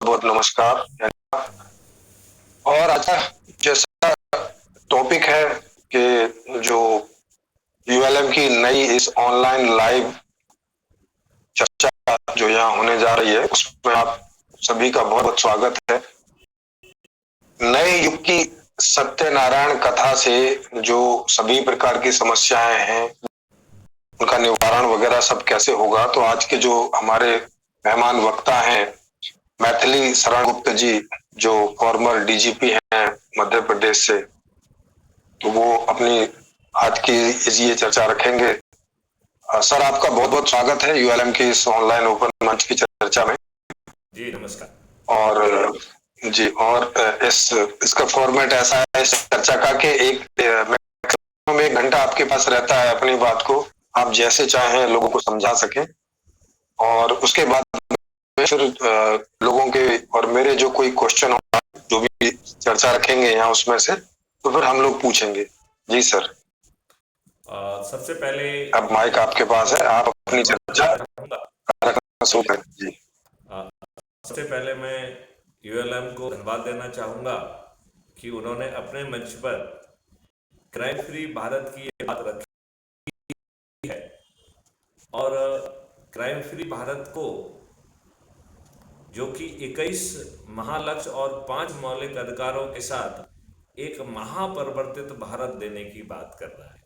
बहुत नमस्कार। और अच्छा, जैसा टॉपिक है कि जो यूएलएम की नई इस ऑनलाइन लाइव चर्चा जो यहाँ होने जा रही है, उसमें आप सभी का बहुत बहुत स्वागत है। नए युग की सत्यनारायण कथा से जो सभी प्रकार की समस्याएं हैं, उनका निवारण वगैरह सब कैसे होगा, तो आज के जो हमारे मेहमान वक्ता हैं, मैथिली शरण गुप्त जी, जो फॉर्मर डीजीपी हैं मध्य प्रदेश से, तो वो अपनी आज की ये चर्चा रखेंगे। सर, आपका बहुत बहुत स्वागत है यूएलएम की इस ऑनलाइन ओपन मंच की चर्चा में। जी नमस्कार। और जी, और इसका फॉर्मेट ऐसा है इस चर्चा का कि मैक्सिमम 1 घंटा आपके पास रहता है अपनी बात को आप जैसे चाहें लोगों को समझा सकें, और उसके बाद फिर लोगों के और मेरे जो कोई क्वेश्चन होगा, जो भी चर्चा रखेंगे यहाँ उसमें से, तो फिर हम लोग पूछेंगे। जी सर, सबसे पहले अब माइक आपके पास है, आप अपनी चर्चा चाहूंगा। रखना शुरू करें। जी सबसे पहले मैं यूएलएम को धन्यवाद देना चाहूंगा कि उन्होंने अपने मंच पर क्राइम फ्री भारत की ये बात रखी है, और क्राइम फ्री भारत को, जो कि 21 महालक्ष्य और 5 मौलिक अधिकारों के साथ एक महापरिवर्तित भारत देने की बात कर रहा है।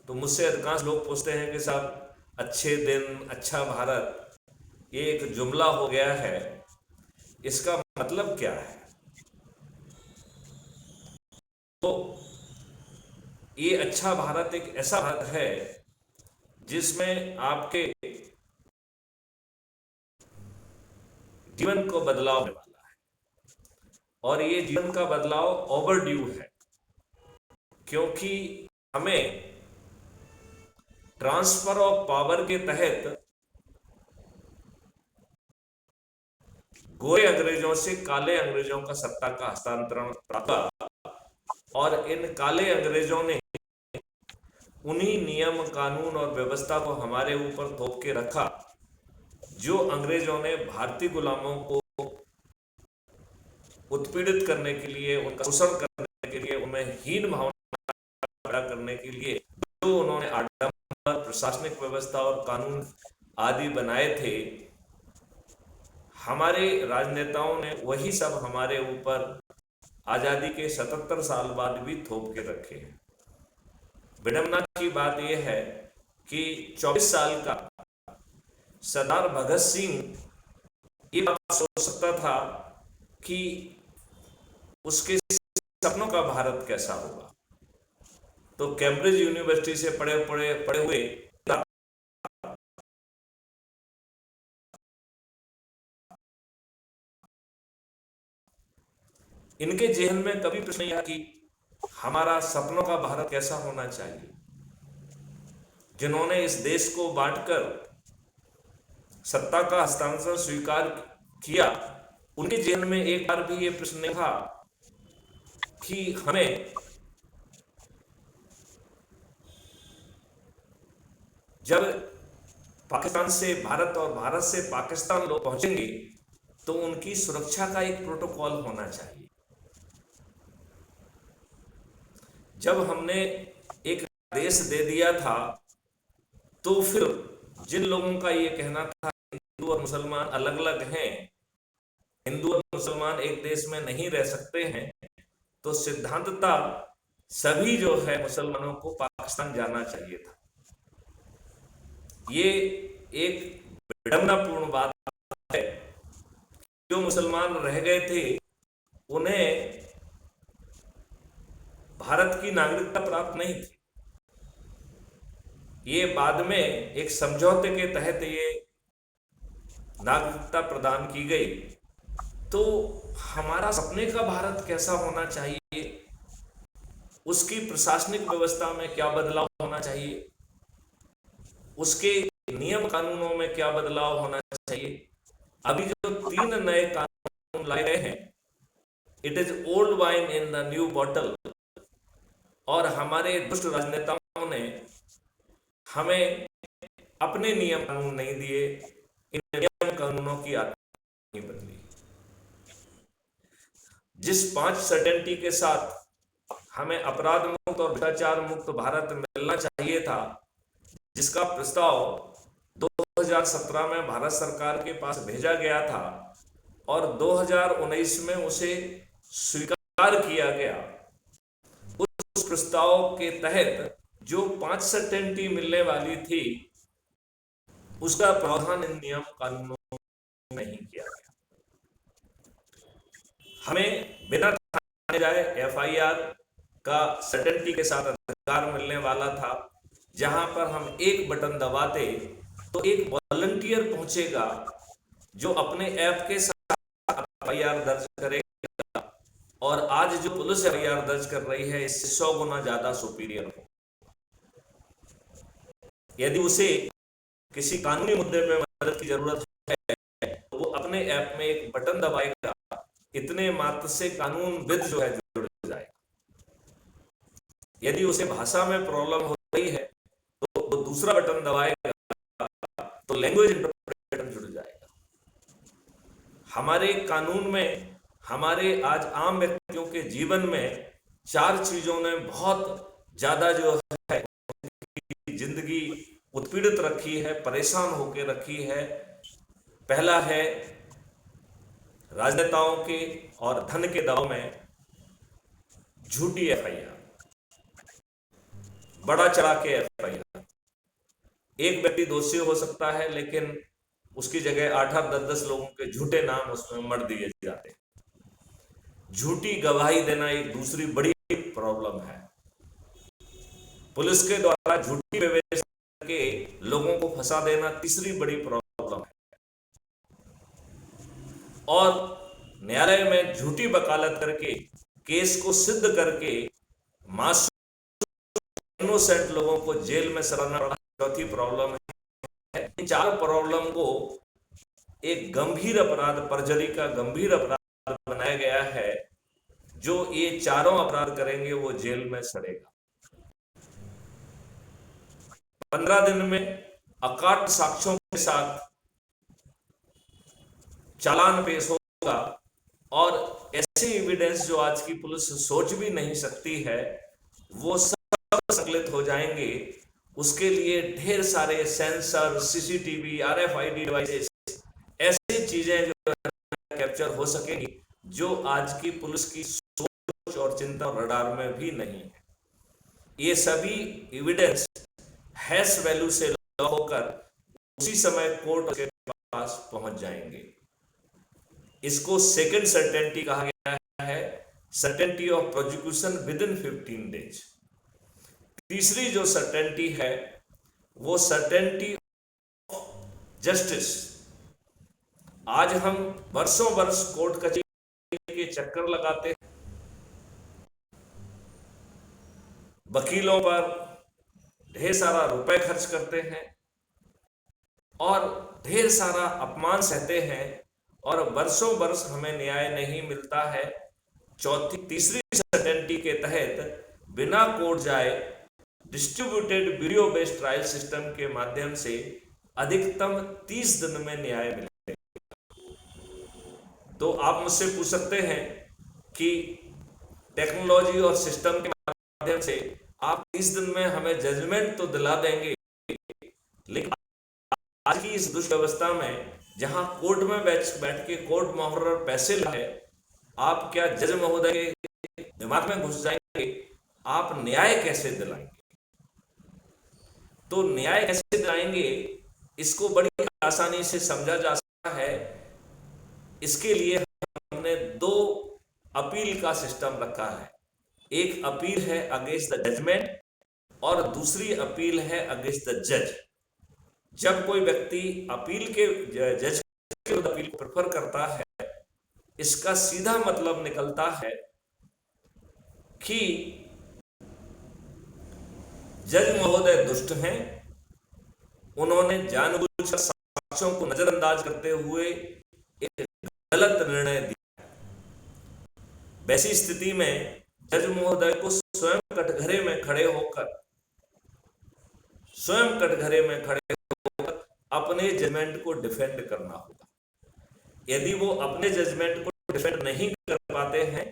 तो मुझसे अधिकांश लोग पूछते हैं कि साहब, अच्छे दिन अच्छा भारत ये एक जुमला हो गया है, इसका मतलब क्या है? तो ये अच्छा भारत एक ऐसा भारत है जिसमें आपके जीवन को बदलाव होने वाला है, और ये जीवन का बदलाव ओवर ड्यू है, क्योंकि हमें ट्रांसफर ऑफ पावर के तहत गोरे अंग्रेजों से काले अंग्रेजों का सत्ता का हस्तांतरण प्राप्त हुआ, और इन काले अंग्रेजों ने उन्हीं नियम कानून और व्यवस्था को हमारे ऊपर थोप के रखा जो अंग्रेजों ने भारतीय गुलामों को उत्पीड़ित करने के लिए, उनका शोषण करने के लिए, उनमें हीन भावना पैदा करने के लिए जो उन्होंने आडंबर प्रशासनिक व्यवस्था और कानून आदि बनाए थे, हमारे राजनेताओं ने वही सब हमारे ऊपर आजादी के 77 साल बाद भी थोप के रखे हैं। विडंबना की बात यह है कि 24 साल का सरदार भगत सिंह ये बात सोच सकता था कि उसके सपनों का भारत कैसा होगा। तो कैम्ब्रिज यूनिवर्सिटी से पढ़े हुए इनके जेहन में कभी प्रश्न नहीं आया कि हमारा सपनों का भारत कैसा होना चाहिए। जिन्होंने इस देश को बांटकर सत्ता का हस्तांतरण स्वीकार किया, उनके जेहन में एक बार भी ये प्रश्न नहीं था कि हमें जब पाकिस्तान से भारत और भारत से पाकिस्तान लोग पहुंचेंगे तो उनकी सुरक्षा का एक प्रोटोकॉल होना चाहिए। जब हमने एक देश दे दिया था, तो फिर जिन लोगों का ये कहना था हिंदू और मुसलमान अलग अलग हैं, हिंदू और मुसलमान एक देश में नहीं रह सकते हैं, तो सिद्धांतता सभी जो है मुसलमानों को पाकिस्तान जाना चाहिए था। ये एक विडंबनापूर्ण बात है। जो मुसलमान रह गए थे उन्हें भारत की नागरिकता प्राप्त नहीं थी। ये बाद में एक समझौते के तहत ये नागरिकता प्रदान की गई। तो हमारा सपने का भारत कैसा होना चाहिए, उसकी प्रशासनिक व्यवस्था में क्या बदलाव होना चाहिए, उसके नियम कानूनों में क्या बदलाव होना चाहिए। अभी जो 3 नए कानून लाए गए हैं, it is old wine in the new bottle, और हमारे दुष्ट राजनेताओं ने हमें अपने नियम कानून नहीं दिए, इन नियम कानूनों की आदत नहीं बदली। जिस 5 सर्टेनिटी के साथ हमें अपराध मुक्त और भ्रष्टाचार मुक्त भारत मिलना चाहिए था, जिसका प्रस्ताव 2017 में भारत सरकार के पास भेजा गया था और 2019 में उसे स्वीकार किया गया, उस प्रस्ताव के तहत जो 5 सर्टेनिटी मिलने वाली थी उसका प्रावधान इन नियम कानूनों में नहीं किया गया। हमें बिना थाने जाए एफआईआर का सर्टेनिटी के साथ अधिकार मिलने वाला था, जहां पर हम एक बटन दबाते तो एक वॉलंटियर पहुंचेगा जो अपने ऐप के साथ एफआईआर दर्ज करेगा, और आज जो पुलिस एफआईआर दर्ज कर रही है इससे 100 गुना ज्यादा सुपीरियर हो। यदि उसे किसी कानूनी मुद्दे में मदद की जरूरत है तो वो अपने ऐप में एक बटन दबाएगा, इतने मात्र से कानूनविद जो है जुड़ जाएगा। यदि उसे भाषा में प्रॉब्लम हो रही है तो वो दूसरा बटन दबाएगा तो लैंग्वेज इंटरप्रेटर जुड़ जाएगा। हमारे कानून में, हमारे आज आम व्यक्तियों के जीवन में 4 चीजों ने बहुत ज्यादा जो है जिंदगी उत्पीड़ित रखी है, परेशान होकर रखी है। पहला है राजनेताओं के और धन के दबाव में झूठी एफआईआर, बड़ा चढ़ा के एफआईआर। एक व्यक्ति दोषी हो सकता है लेकिन उसकी जगह 8-8, 10-10 लोगों के झूठे नाम उसमें मर दिए जाते हैं। झूठी गवाही देना एक दूसरी बड़ी प्रॉब्लम है। पुलिस के द्वारा झूठी व्यवस्था के लोगों को फंसा देना तीसरी बड़ी प्रॉब्लम है। और न्यायालय में झूठी वकालत करके केस को सिद्ध करके मासूम इनोसेंट लोगों को जेल में सड़ना पड़ा, चौथी प्रॉब्लम है। इन 4 प्रॉब्लम को एक गंभीर अपराध, परजरी का गंभीर अपराध बनाया गया है। जो ये चारों अपराध करेंगे वो जेल में सड़ेगा। 15 दिन में अकाट साक्ष्यों के साथ चालान पेश होगा और ऐसे एविडेंस जो आज की पुलिस सोच भी नहीं सकती है वो सब संकलित हो जाएंगे। उसके लिए ढेर सारे सेंसर, सीसीटीवी, आरएफआईडी डिवाइसेस, ऐसी चीजें जो कैप्चर हो सकेंगी जो आज की पुलिस की सोच और चिंता और रडार में भी नहीं है। ये सभी एविडेंस हैश वैल्यू से लॉक होकर उसी समय कोर्ट के पास पहुंच जाएंगे। इसको सेकंड सर्टेनिटी कहा गया है, certainty of prosecution with in 15 days. तीसरी जो सर्टेनिटी है वो सर्टेनिटी ऑफ जस्टिस। आज हम वर्षों वर्ष कोर्ट कचहरी के चक्कर लगाते हैं, वकीलों पर ढेर सारा रुपए खर्च करते हैं और ढेर सारा अपमान सहते हैं और वर्षों वर्ष हमें न्याय नहीं मिलता है। तीसरी सर्टेनिटी के तहत बिना कोर्ट जाए distributed video based trial system के माध्यम से अधिकतम 30 दिन में न्याय मिलेगा। तो आप मुझसे पूछ सकते हैं कि टेक्नोलॉजी और सिस्टम के माध्यम से आप 30 दिन में हमें जजमेंट तो दिला देंगे, लेकिन आज की इस दुष्व्यवस्था में जहां कोर्ट में बैठ के कोर्ट मुहर्रर पैसे लाए, आप क्या जज महोदय के दिमाग में घुस जाएंगे? आप न्याय कैसे दिलाएंगे? तो न्याय कैसे दिलाएंगे इसको बड़ी आसानी से समझा जा सकता है। इसके लिए हमने 2 अपील का सिस्टम रखा है। एक अपील है अगेंस्ट द जजमेंट और दूसरी अपील है अगेंस्ट द जज। जब कोई व्यक्ति अपील के जज के अपील को प्रेफर करता है, इसका सीधा मतलब निकलता है कि जज महोदय दुष्ट हैं, उन्होंने जानबूझकर साक्ष्यों को नजरअंदाज करते हुए एक गलत निर्णय दिया। वैसी स्थिति में जज महोदय को स्वयं कटघरे में खड़े होकर अपने जजमेंट को डिफेंड करना होगा। यदि वो अपने जजमेंट को डिफेंड नहीं कर पाते हैं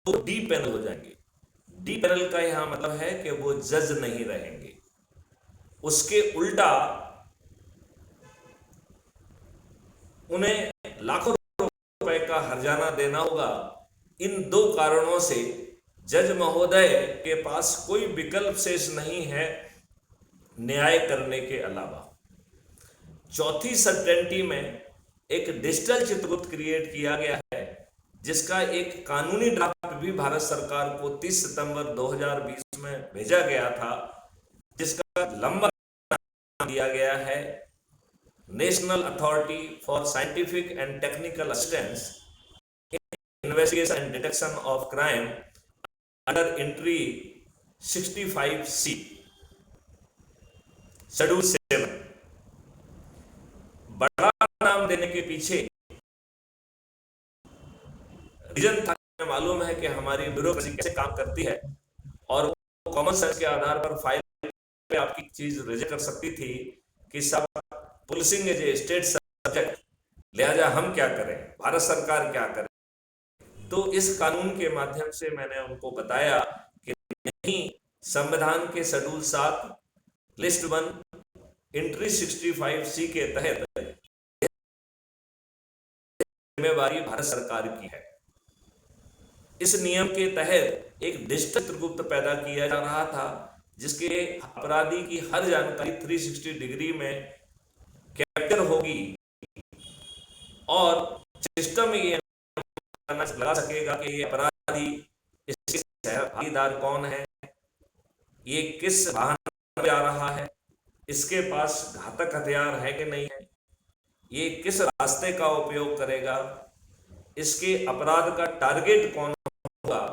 तो डी पैनल हो जाएंगे। डी पैनल का यहां मतलब है कि वो जज नहीं रहेंगे। उसके उल्टा उन्हें लाखों रुपए का हर्जाना देना होगा। इन दो कारणों से जज महोदय के पास कोई विकल्प शेष नहीं है न्याय करने के अलावा। चौथी सर्टेनिटी में एक डिजिटल चित्रगुप्त क्रिएट किया गया है, जिसका एक कानूनी ड्राफ्ट भी भारत सरकार को 30 सितंबर 2020 में भेजा गया था, जिसका लंबा नाम दिया गया है national authority for scientific and technical assistance in investigation and detection of crime under entry 65C schedule 7। बड़ा नाम देने के पीछे रीजन था, मालूम है कि हमारी ब्यूरोक्रेसी कैसे काम करती है और वो कॉमन सेंस के आधार पर फाइल पे आपकी चीज रिजेक्ट कर सकती थी कि सब policing as a state subject, लिहाजा हम क्या करें, भारत सरकार क्या करे। तो इस कानून के माध्यम से मैंने उनको बताया कि नहीं, संविधान के शेड्यूल 7 लिस्ट 1 एंट्री 65C के तहत जिम्मेवारी भारत सरकार की है। इस नियम के तहत एक डिजिटल चित्रगुप्त पैदा किया जा रहा था, जिसके अपराधी की हर जानकारी 360 डिग्री में कैप्चर होगी और सिस्टम ये लगा सकेगा कि ये अपराधी, इसके भागीदार कौन है, ये किस वाहन में जा रहा है, इसके पास घातक हथियार है कि नहीं है, ये किस रास्ते का उपयोग करेगा, इसके अपराध का टारगेट कौन होगा,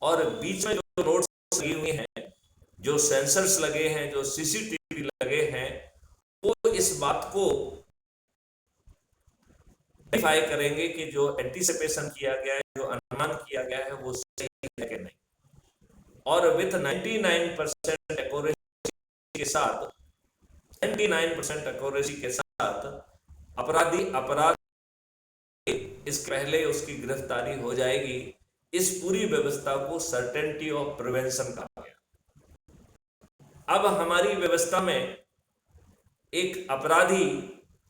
और बीच में जो नोट्स लगी हुई हैं, जो सेंसर्स लगे हैं, जो सीसीटीवी लगे हैं, वो इस बात को वेरीफाई करेंगे कि जो एंटीसिपेशन किया गया है, जो अनुमान किया गया है, वो सही है कि नहीं। और विथ 99% एक्यूरेसी के साथ 99% एक्यूरेसी के साथ अपराधी अपराध इसके पहले उसकी गिरफ्तारी हो जाएगी। इस पूरी व्यवस्था को सर्टेनिटी ऑफ प्रिवेंशन कहा गया। अब हमारी व्यवस्था में एक अपराधी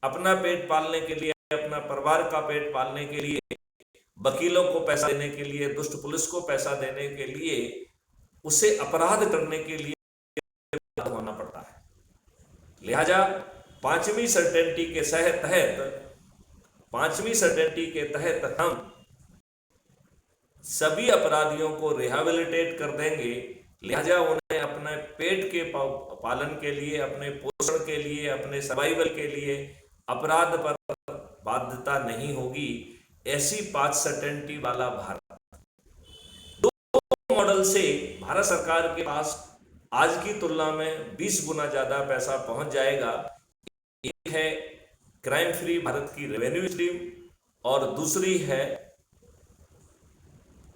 अपना पेट पालने के लिए, अपना परिवार का पेट पालने के लिए, वकीलों को पैसा देने के लिए, दुष्ट पुलिस को पैसा देने के लिए, उसे अपराध करने के लिए होना पड़ता है। लिहाजा पांचवी सर्टेनिटी के तहत हम सभी अपराधियों को रिहैबिलिटेट कर देंगे। लिहाजा उन्हें अपने पेट के पालन के लिए, अपने पोषण के लिए, अपने सर्वाइवल के लिए अपराध पर बाध्यता नहीं होगी। ऐसी 5 सर्टेनिटी वाला भारत। दो मॉडल से भारत सरकार के पास आज की तुलना में 20 गुना ज्यादा पैसा पहुंच जाएगा। एक है क्राइम फ्री भारत की रेवेन्यू स्ट्रीम और दूसरी है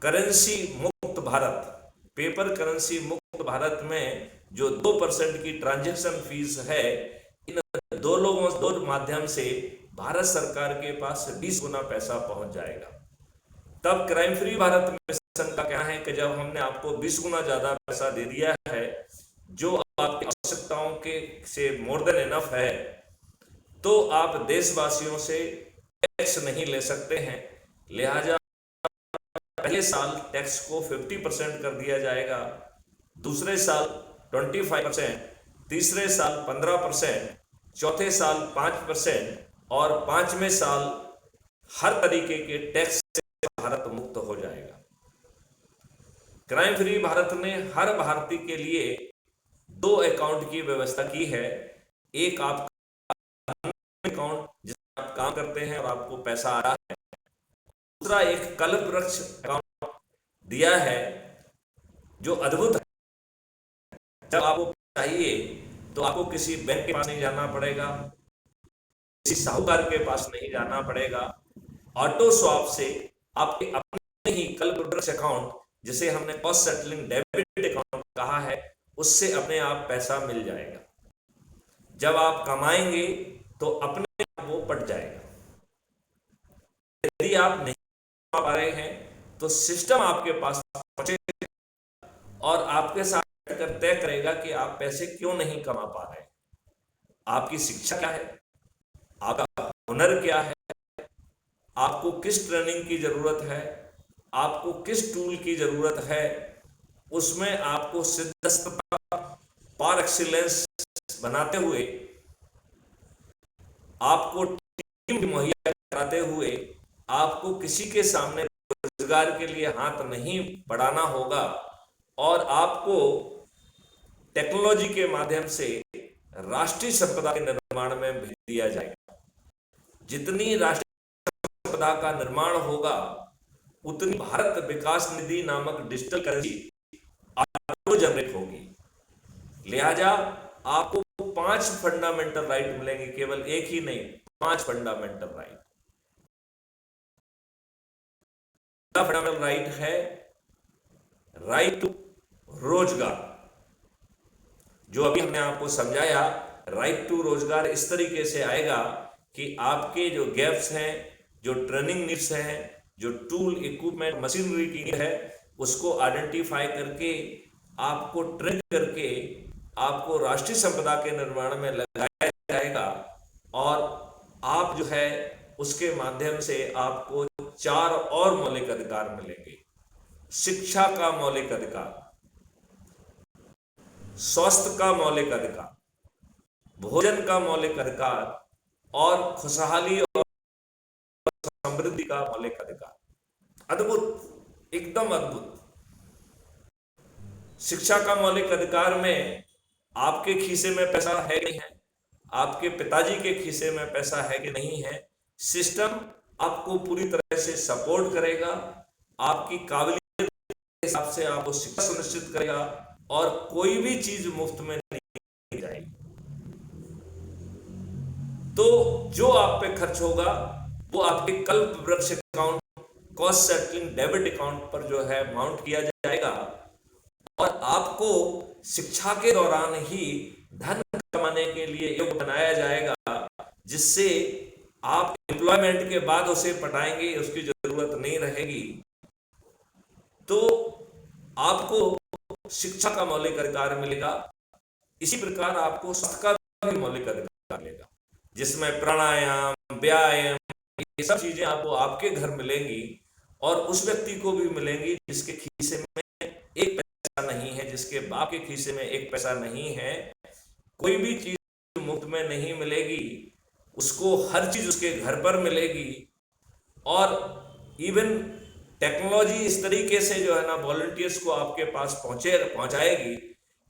करेंसी मुक्त भारत। पेपर करेंसी मुक्त भारत में जो 2% की ट्रांजैक्शन फीस है, इन दो माध्यम से भारत सरकार के पास 20 गुना पैसा पहुंच जाएगा। तब क्राइम फ्री भारत मिशन का कहना है कि जब हमने आपको 20 गुना ज्यादा पैसा दे दिया है, जो आपकी आवश्यकताओं के से मोर देन इनफ है, तो आप देशवासियों से टैक्स नहीं ले सकते हैं। लिहाजा पहले साल टैक्स को 50% कर दिया जाएगा, दूसरे साल 25%, तीसरे साल 15%, चौथे साल 5% और 5वें साल हर तरीके के टैक्स से भारत मुक्त हो जाएगा। क्राइम फ्री भारत ने हर भारतीय के लिए 2 अकाउंट की व्यवस्था की है। एक आपका अकाउंट जिसमें आप काम करते हैं और आपको पैसा आ रहा है, दूसरा एक कल्प वृक्ष अकाउंट दिया है जो अद्भुत है। जब आपको चाहिए तो आपको किसी बैंक के पास नहीं जाना पड़ेगा, किसी साहूकार के पास नहीं जाना पड़ेगा। ऑटो स्वैप से आपके अपने ही कल्प वृक्ष अकाउंट, जिसे हमने कॉस्ट सेटलिंग डेबिट अकाउंट कहा है, उससे अपने आप पैसा मिल जाएगा। जब आप कमाएंगे तो अपने आप वो पट जाएगा। यदि आप नहीं कमा पा रहे हैं तो सिस्टम आपके पास पहुंचे और आपके साथ बैठकर तय करेगा कि आप पैसे क्यों नहीं कमा पा रहे हैं, आपकी शिक्षा क्या है, आपका हुनर क्या है, आपको किस ट्रेनिंग की जरूरत है, आपको किस टूल की जरूरत है, उसमें आपको सिद्धता पार एक्सीलेंस बनाते हुए, आपको टीम मुहैया कराते हुए, आपको किसी के सामने रोजगार के लिए हाथ नहीं बढ़ाना होगा और आपको टेक्नोलॉजी के माध्यम से राष्ट्रीय संपदा के निर्माण में भेज दिया जाएगा। जितनी राष्ट्रीय संपदा का निर्माण होगा उतनी भारत विकास निधि नामक डिजिटल करेंसी ऑटो जनरेट होगी। लिहाजा आपको 5 फंडामेंटल राइट मिलेंगे, केवल एक ही नहीं, 5 फंडामेंटल राइट। फंडामेंटल राइट है राइट टू रोजगार, जो अभी हमने आपको समझाया। राइट टू रोजगार इस तरीके से आएगा कि आपके जो गैप्स हैं, जो ट्रेनिंग नीड्स हैं, जो टूल इक्विपमेंट मशीनरी की नीड है, उसको आइडेंटिफाई करके, आपको ट्रेन करके, आपको राष्ट्रीय संपदा के निर्माण में लगाया जाएगा और आप जो है उसके माध्यम से आपको 4 और मौलिक अधिकार मिलेंगे। शिक्षा का मौलिक अधिकार, स्वास्थ्य का मौलिक अधिकार, भोजन का मौलिक अधिकार और खुशहाली और समृद्धि का मौलिक अधिकार। अद्भुत, एकदम अद्भुत। शिक्षा का मौलिक अधिकार में आपके खीसे में पैसा है कि नहीं है, आपके पिताजी के खीसे में पैसा है कि नहीं है, सिस्टम आपको पूरी तरह से सपोर्ट करेगा, आपकी काबिलियत के हिसाब से आपको शिक्षा सुनिश्चित करेगा और कोई भी चीज मुफ्त में नहीं जाएगी। तो जो आप पे खर्च होगा वो आपके कल्प वृक्ष account, cost settling debit account पर जो है माउंट किया जाएगा और आपको शिक्षा के दौरान ही धन कमाने के लिए योग्य बनाया जाएगा, जिससे आप एम्प्लॉयमेंट के बाद उसे पटाएंगे, उसकी जरूरत नहीं रहेगी। तो आपको शिक्षा का मौलिक अधिकार मिलेगा। इसी प्रकार आपको स्वास्थ्य का भी मौलिक अधिकार मिलेगा, जिसमें प्राणायाम, व्यायाम, ये सब चीजें आपको आपके घर मिलेंगी और उस व्यक्ति को भी मिलेंगी जिसके खीसे में एक पैसा नहीं है, जिसके बाप के खीसे में एक पैसा नहीं है। कोई भी चीज मुफ्त में नहीं मिलेगी, उसको हर चीज उसके घर पर मिलेगी। और इवन टेक्नोलॉजी इस तरीके से जो है ना वॉलंटियर्स को आपके पास पहुंचाएगी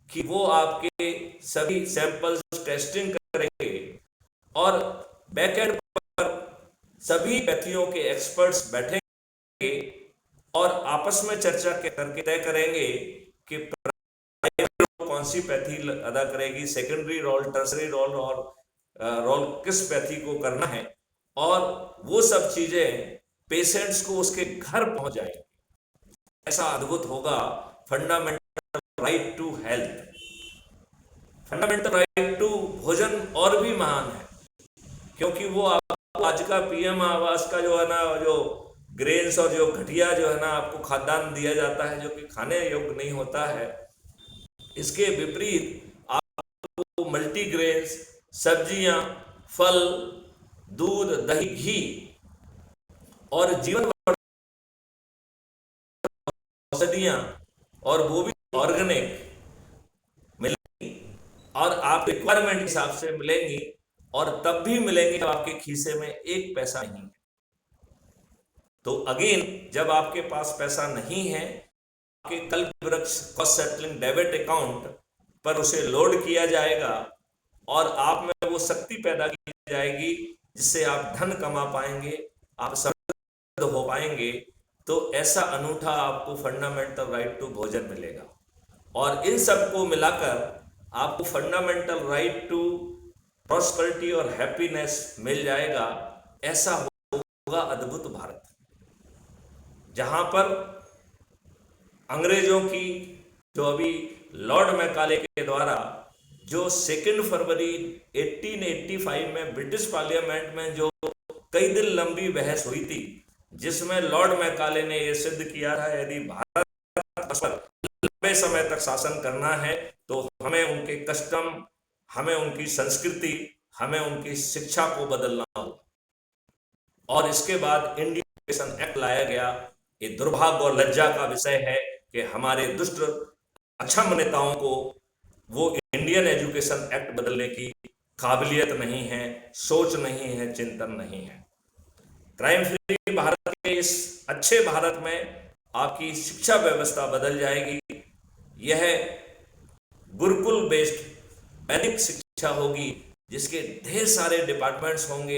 कि वो आपके सभी सैंपल्स टेस्टिंग करेंगे और बैकएंड पर सभी पैथियों के एक्सपर्ट्स बैठेंगे और आपस में चर्चा करके तय करेंगे कि प्राइमरी रोल कौन सी पैथी अदा करेगी, सेकेंडरी रोल, टर्सरी रोल और रोल किस पैथी को करना है, और वो सब चीजें पेशेंट्स को उसके घर पहुंच जाएंगी। ऐसा अद्भुत होगा fundamental right to health. Fundamental right to भोजन और भी महान है, क्योंकि वो आपको आज का पीएम आवास का जो है ना, जो ग्रेन्स और जो घटिया जो है ना आपको खाद्यान्न दिया जाता है जो कि खाने योग्य नहीं होता है, इसके विपरीत आपको मल्टीग्रेन्स, सब्जियां, फल, दूध, दही, घी और जीवन औषधियां, और वो भी ऑर्गेनिक मिलेंगी और आप रिक्वायरमेंट के हिसाब से मिलेंगी, और तब भी मिलेंगे जब आपके खीसे में एक पैसा नहीं है। तो अगेन, जब आपके पास पैसा नहीं है, आपके कल्प वृक्ष कॉस्ट सेटलिंग डेबिट अकाउंट पर उसे लोड किया जाएगा और आप में वो शक्ति पैदा की जाएगी जिससे आप धन कमा पाएंगे, आप समृद्ध हो पाएंगे। तो ऐसा अनूठा आपको फंडामेंटल राइट टू भोजन मिलेगा और इन सबको मिलाकर आपको फंडामेंटल राइट टू प्रॉस्पेरिटी और हैप्पीनेस मिल जाएगा। ऐसा होगा अद्भुत भारत, जहां पर अंग्रेजों की जो अभी लॉर्ड मैकाले के द्वारा जो 2 फरवरी 1885 में ब्रिटिश पार्लियामेंट में जो कई दिन लंबी बहस हुई थी, जिसमें लॉर्ड मैकाले ने यह सिद्ध किया था यदि भारत पर लंबे समय तक शासन करना है तो हमें उनके कस्टम, हमें उनकी संस्कृति, हमें उनकी शिक्षा को बदलना होगा। और इसके बाद इंडियन एजुकेशन एक्ट लाया गया। ये दुर्भाग्य और लज्जा का विषय है कि हमारे दुष्ट अक्षम नेताओं को वो इंडियन एजुकेशन एक्ट बदलने की काबिलियत नहीं है, सोच नहीं है, चिंतन नहीं है। क्राइम फ्री भारत के इस अच्छे भारत में आपकी शिक्षा व्यवस्था बदल जाएगी। यह गुरुकुल बेस्ड वैदिक शिक्षा होगी जिसके ढेर सारे डिपार्टमेंट्स होंगे।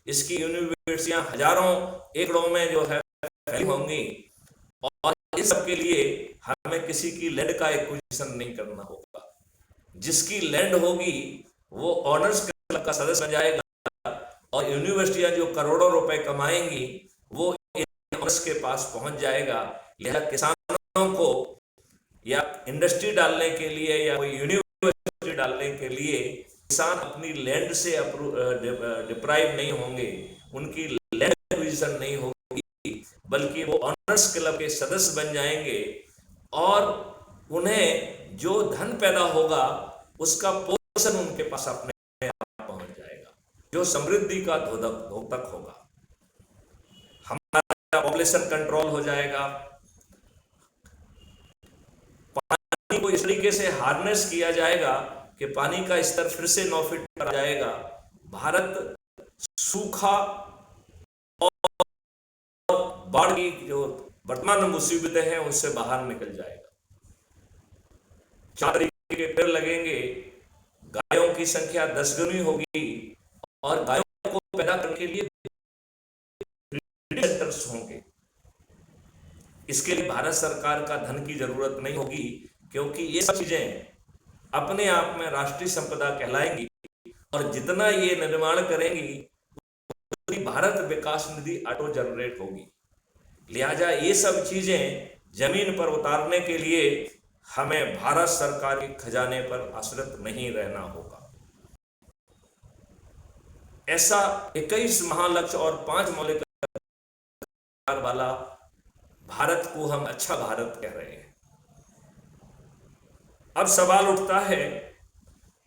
इसकी यूनिवर्सिटियां हजारों एकड़ों में जो है फैली होंगी और इस सब के लिए हमें किसी की लैंड का एक्विजिशन नहीं करना होगा। जिसकी लैंड होगी वो ऑनर्स क्लब का सदस्य बन जाएगा और यूनिवर्सिटियां जो करोड़ों रुपए कमाएंगी वो ऑनर्स के पास पहुंच जाएगा। लिहाजा किसानों को या इंडस्ट्री डालने के लिए या कोई यूनिवर्सिटी डालने के लिए किसान अपनी लैंड से डिप्राइव नहीं होंगे, उनकी लैंड एक्विजिशन नहीं होगी, बल्कि वो ऑनर्स क्लब के सदस्य बन जाएंगे और उन्हें जो धन पैदा होगा उसका पोषण उनके पास अपने आप पहुंच जाएगा, जो समृद्धि का द्योतक होगा। हमारा पॉपुलेशन कंट्रोल हो जाएगा। पानी को इस तरीके से हार्नेस किया जाएगा कि पानी का स्तर फिर से 9 फीट पर आ जाएगा। भारत सूखा और बाढ़ की जो वर्तमान मुसीबतें हैं उससे बाहर निकल जाएगा। 4 तरीके के पेड़ लगेंगे, गायों की संख्या 10 गुनी होगी और गायों को पैदा करने के लिए सेंटर्स होंगे। इसके लिए भारत सरकार का धन की जरूरत नहीं होगी क्योंकि ये सब चीजें अपने आप में राष्ट्रीय संपदा कहलाएंगी और जितना ये निर्माण करेंगी उतनी भारत विकास निधि ऑटो जनरेट होगी। लिहाजा ये सब चीजें जमीन पर उतारने के लिए हमें भारत सरकार के खजाने पर आश्रित नहीं रहना होगा। ऐसा 21 महालक्ष्य और 5 मौलिक अधिकार वाला भारत को हम अच्छा भारत कह रहे हैं। अब सवाल उठता है,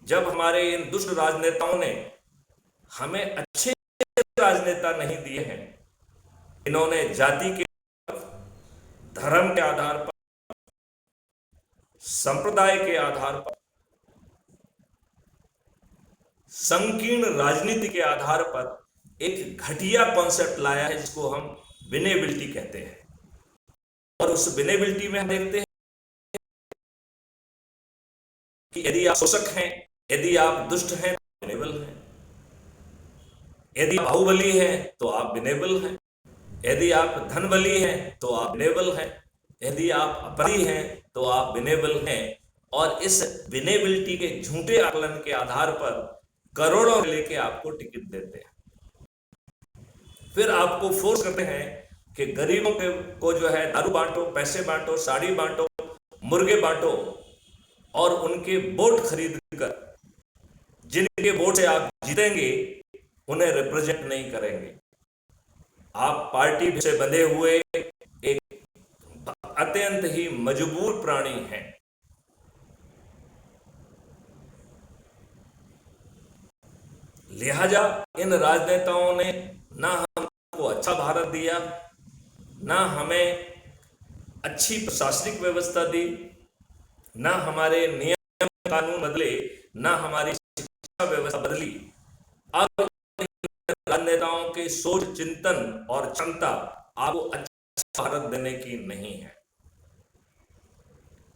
जब हमारे इन दुष्ट राजनेताओं ने हमें अच्छे राजनेता नहीं दिए हैं, इन्होंने जाति के, धर्म के आधार पर, संप्रदाय के आधार पर, संकीर्ण राजनीति के आधार पर एक घटिया कॉन्सेप्ट लाया है जिसको हम विनेबिलिटी कहते हैं। और उस विनेबिलिटी में हम देखते हैं कि यदि आप शोषक हैं, यदि आप दुष्ट हैं तो विनेबल हैं, यदि आप बाहुबली हैं तो आप विनेबल हैं, यदि आप धनबली हैं तो आप विनेबल हैं, यदि आप अपराधी हैं तो आप विनेबल हैं। और इस विनेबिलिटी के झूठे आकलन के आधार पर करोड़ों लेके आपको टिकट देते हैं, फिर आपको फोर्स करते हैं कि गरीबों को जो है दारू बांटो, पैसे बांटो, साड़ी बांटो, मुर्गे बांटो और उनके वोट खरीद कर जिनके वोट से आप जीतेंगे उन्हें रिप्रेजेंट नहीं करेंगे। आप पार्टी से बंधे हुए एक अत्यंत ही मजबूर प्राणी हैं। लिहाजा इन राजनेताओं ने ना हमको अच्छा भारत दिया, ना हमें अच्छी प्रशासनिक व्यवस्था दी, ना हमारे नियम कानून बदले, ना हमारी शिक्षा व्यवस्था बदली। अब राजनेताओं के सोच, चिंतन और क्षमता आपको अच्छा भारत देने की नहीं है।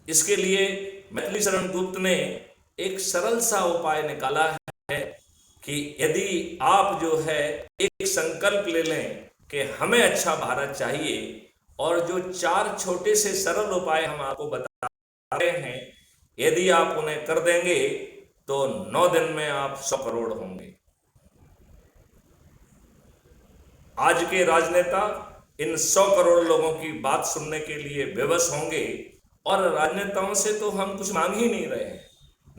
इसके लिए मैथिली शरण गुप्त ने एक सरल सा उपाय निकाला है कि यदि आप जो है एक संकल्प ले लें कि हमें अच्छा भारत चाहिए, और जो 4 छोटे से सरल उपाय हम आपको बता रहे हैं, यदि आप उन्हें कर देंगे तो 9 दिन में आप 100 करोड़ होंगे। आज के राजनेता इन 100 करोड़ लोगों की बात सुनने के लिए विवश होंगे और राजनेताओं से तो हम कुछ मांग ही नहीं रहे हैं।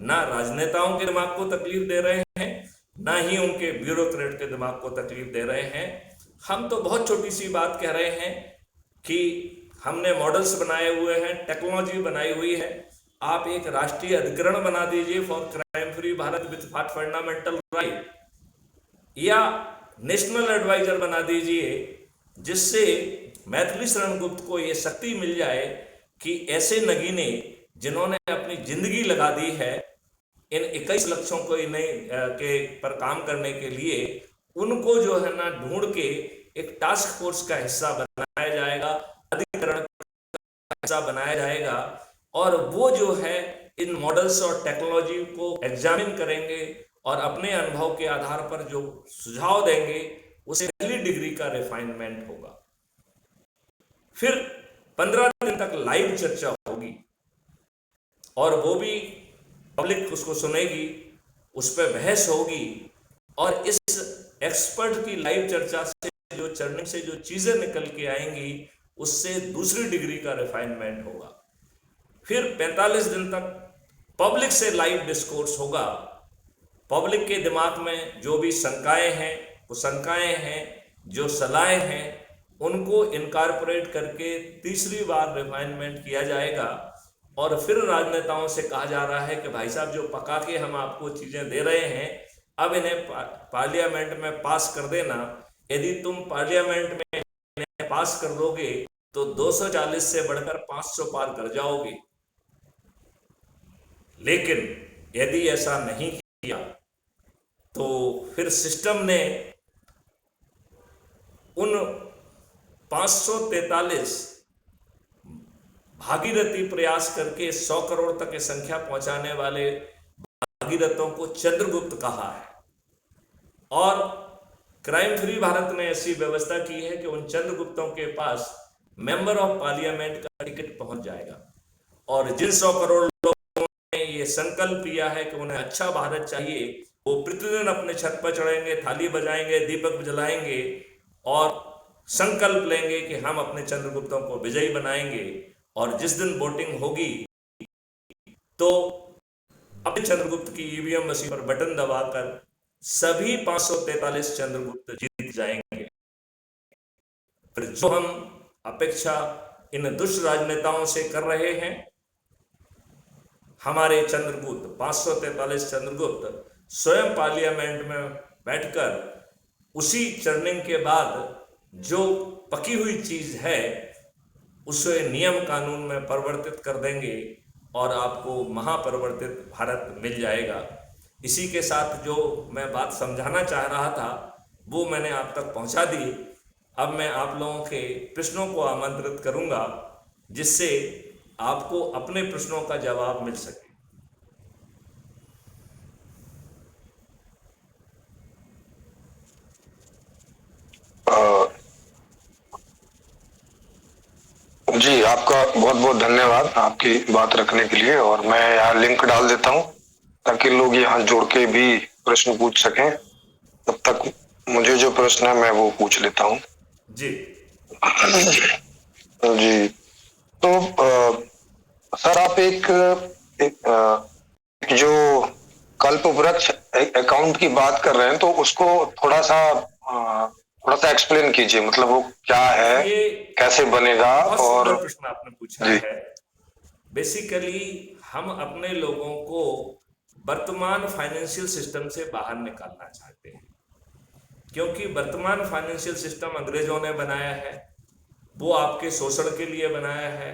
ना राजनेताओं के दिमाग को तकलीफ दे रहे हैं, ना ही उनके ब्यूरोक्रेट के दिमाग को तकलीफ दे रहे हैं। हम तो बहुत छोटी सी बात कह रहे हैं कि हमने मॉडल्स बनाए हुए हैं, टेक्नोलॉजी बनाई हुई है। आप एक राष्ट्रीय अधिकरण बना दीजिए for crime free Bharat with fundamental right, या नेशनल एडवाइजर बना दीजिए, जिससे मैथिली शरण गुप्त को ये शक्ति मिल जाए कि ऐसे नगीने जिन्होंने अपनी जिंदगी लगा दी है इन 21 लक्ष्यों को इन्हें के पर काम करने के लिए, उनको जो है ना ढूंढ के एक टास्क फोर्स का हिस्सा बनाया जाएगा, अधिकरण का हिस्सा बनाया जाएगा, और वो जो है इन मॉडल्स और टेक्नोलॉजी को एग्जामिन करेंगे और अपने अनुभव के आधार पर जो सुझाव देंगे उसे पहली डिग्री का रिफाइनमेंट होगा। फिर 15 दिन तक लाइव चर्चा होगी और वो भी पब्लिक उसको सुनेगी, उस पर बहस होगी, और इस एक्सपर्ट की लाइव चर्चा से जो चर्निंग से जो चीजें निकल के आएंगी उससे दूसरी डिग्री का रिफाइनमेंट होगा। फिर 45 दिन तक पब्लिक से लाइव डिस्कोर्स होगा। पब्लिक के दिमाग में जो भी शंकाएं हैं, वो शंकाएं हैं, जो सलाहें हैं, उनको इनकारपोरेट करके तीसरी बार रिफाइनमेंट किया जाएगा। और फिर राजनेताओं से कहा जा रहा है कि भाई साहब, जो पका के हम आपको चीजें दे रहे हैं, अब इन्हें पार्लियामेंट में पास कर देना। यदि तुम पार्लियामेंट में इन्हें पास कर दोगे तो 240 से बढ़कर 500 पार कर जाओगे। लेकिन यदि ऐसा नहीं किया तो फिर सिस्टम ने उन 543 भागीरथी प्रयास करके 100 करोड़ तक की संख्या पहुंचाने वाले भागीरथों को चंद्रगुप्त कहा है। और क्राइम फ्री भारत ने ऐसी व्यवस्था की है कि उन चंद्रगुप्तों के पास मेंबर ऑफ पार्लियामेंट का टिकट पहुंच जाएगा। और जिन 100 करोड़ लोगों ने ये संकल्प किया है कि उन्हें अच्छा भारत चाहिए, वो प्रतिदिन अपने छत पर चढ़ेंगे, थाली बजाएंगे, दीपक जलाएंगे और संकल्प लेंगे कि हम अपने चंद्रगुप्तों को विजयी बनाएंगे। और जिस दिन वोटिंग होगी तो अपने चंद्रगुप्त की ईवीएम मशीन पर बटन दबाकर सभी 543 चंद्रगुप्त जीत जाएंगे। फिर जो हम अपेक्षा इन दुष्ट राजनेताओं से कर रहे हैं, हमारे चंद्रगुप्त 543 चंद्रगुप्त स्वयं पार्लियामेंट में बैठकर उसी चर्निंग के बाद जो पकी हुई चीज है उसे नियम कानून में परिवर्तित कर देंगे और आपको महापरिवर्तित भारत मिल जाएगा। इसी के साथ जो मैं बात समझाना चाह रहा था वो मैंने आप तक पहुंचा दी। अब मैं आप लोगों के प्रश्नों को आमंत्रित करूंगा जिससे आपको अपने प्रश्नों का जवाब मिल सके। जी, आपका बहुत बहुत धन्यवाद आपकी बात रखने के लिए। और मैं यहाँ लिंक डाल देता हूँ ताकि लोग यहाँ जुड़ के भी प्रश्न पूछ सकें। तब तक मुझे जो प्रश्न है मैं वो पूछ लेता हूँ। जी जी, तो सर, आप एक जो कल्प वृक्ष अकाउंट की बात कर रहे हैं, तो उसको थोड़ा सा एक्सप्लेन कीजिए। मतलब वो क्या है, ये कैसे बनेगा? बहुत और सुंदर प्रश्न आपने पूछा जी, है। बेसिकली हम अपने लोगों को वर्तमान फाइनेंशियल सिस्टम से बाहर निकालना चाहते हैं, क्योंकि वर्तमान फाइनेंशियल सिस्टम अंग्रेजों ने बनाया है, वो आपके शोषण के लिए बनाया है।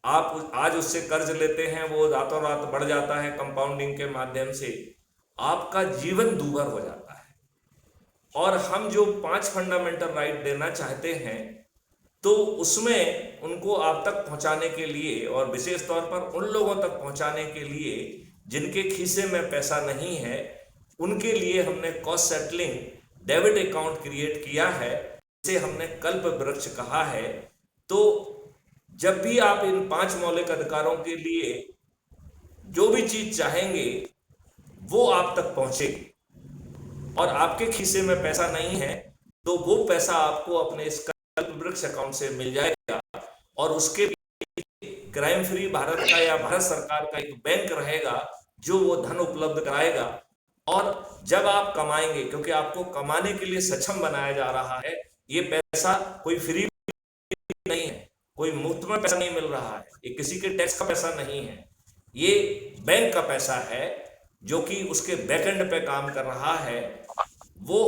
आप आज उससे कर्ज लेते हैं, वो रातों रात बढ़ जाता है कंपाउंडिंग के माध्यम से, आपका जीवन दूभर हो जाता है। और हम जो 5 फंडामेंटल राइट देना चाहते हैं तो उसमें उनको आप तक पहुंचाने के लिए और विशेष तौर पर उन लोगों तक पहुंचाने के लिए जिनके खीसे में पैसा नहीं है, उनके लिए हमने cost settling debit account create किया है, इसे हमने कल्प वृक्ष कहा है। तो जब भी आप इन 5 मौलिक अधिकारों के लिए जो भी चीज चाहेंगे वो आप तक पहुंचेगी, और आपके खीसे में पैसा नहीं है तो वो पैसा आपको अपने इस कल्प वृक्ष अकाउंट से मिल जाएगा। और उसके क्राइम फ्री भारत का या भारत सरकार का एक बैंक रहेगा जो वो धन उपलब्ध कराएगा। और जब आप कमाएंगे, क्योंकि आपको कमाने के लिए सक्षम बनाया जा रहा है, ये पैसा कोई फ्री नहीं है, कोई मुफ्त में पैसा नहीं मिल रहा है, ये किसी के टैक्स का पैसा नहीं है, ये बैंक का पैसा है जो कि उसके बैकएंड पे काम कर रहा है। वो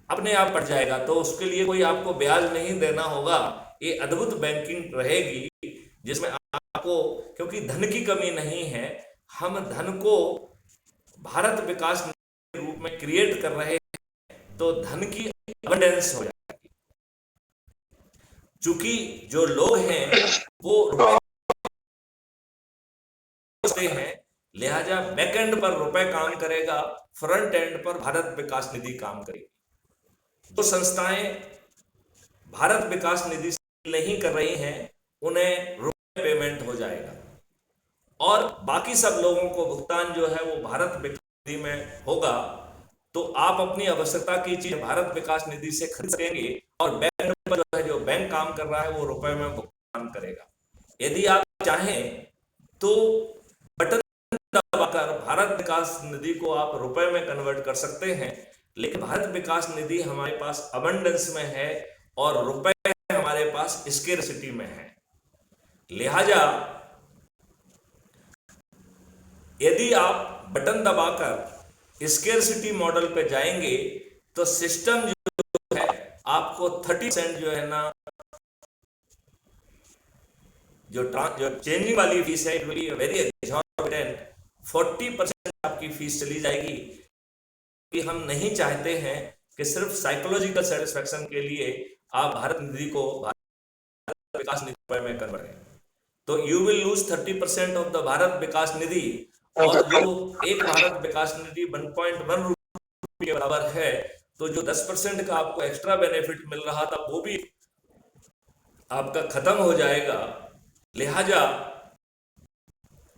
अपने आप बढ़ जाएगा, तो उसके लिए कोई आपको ब्याज नहीं देना होगा। ये अद्भुत बैंकिंग रहेगी जिसमें आपको, क्योंकि धन की कमी नहीं है, हम धन को भारत विकास के रूप में क्रिएट कर रहे हैं, तो धन की अबंडेंस हो जाएगी। चूंकि जो लोग हैं वो रुपए हैं, लिहाजा बैक एंड पर रुपए काम करेगा, फ्रंट एंड पर भारत विकास निधि काम करेगी। जो संस्थाएं भारत विकास निधि से नहीं कर रही हैं उन्हें रुपए पेमेंट हो जाएगा, और बाकी सब लोगों को भुगतान जो है वो भारत विकास निधि में होगा। तो आप अपनी आवश्यकता की चीज भारत विकास निधि से खरीद सकेंगे, और बैंक पर जो है, जो बैंक काम कर रहा है वो रुपए में भुगतान करेगा। यदि आप चाहें तो बटन दबाकर भारत विकास निधि को आप रुपए में कन्वर्ट कर सकते हैं, लेकिन भारत विकास निधि हमारे पास अबंडेंस में है और रुपए हमारे पास स्केर्सिटी में है। लिहाजा यदि आप बटन दबाकर स्केर्सिटी मॉडल पे जाएंगे तो सिस्टम जो है आपको 30% जो है ना, जो चेंजिंग वाली फीस है, it will be very exorbitant, 40% आपकी फीस चली जाएगी। कि हम नहीं चाहते हैं कि सिर्फ साइकोलॉजिकल सेटिस्फैक्शन के लिए आप भारत निधि को भारत विकास निधि में कन्वर्ट करें, तो you will lose 30% of the Bharat Vikas Nidhi. और जो एक भारत विकास निधि 1.1 रुपये के बराबर है, तो जो 10% का आपको एक्स्ट्रा बेनिफिट मिल रहा था वो भी आपका खत्म हो जाएगा। लिहाजा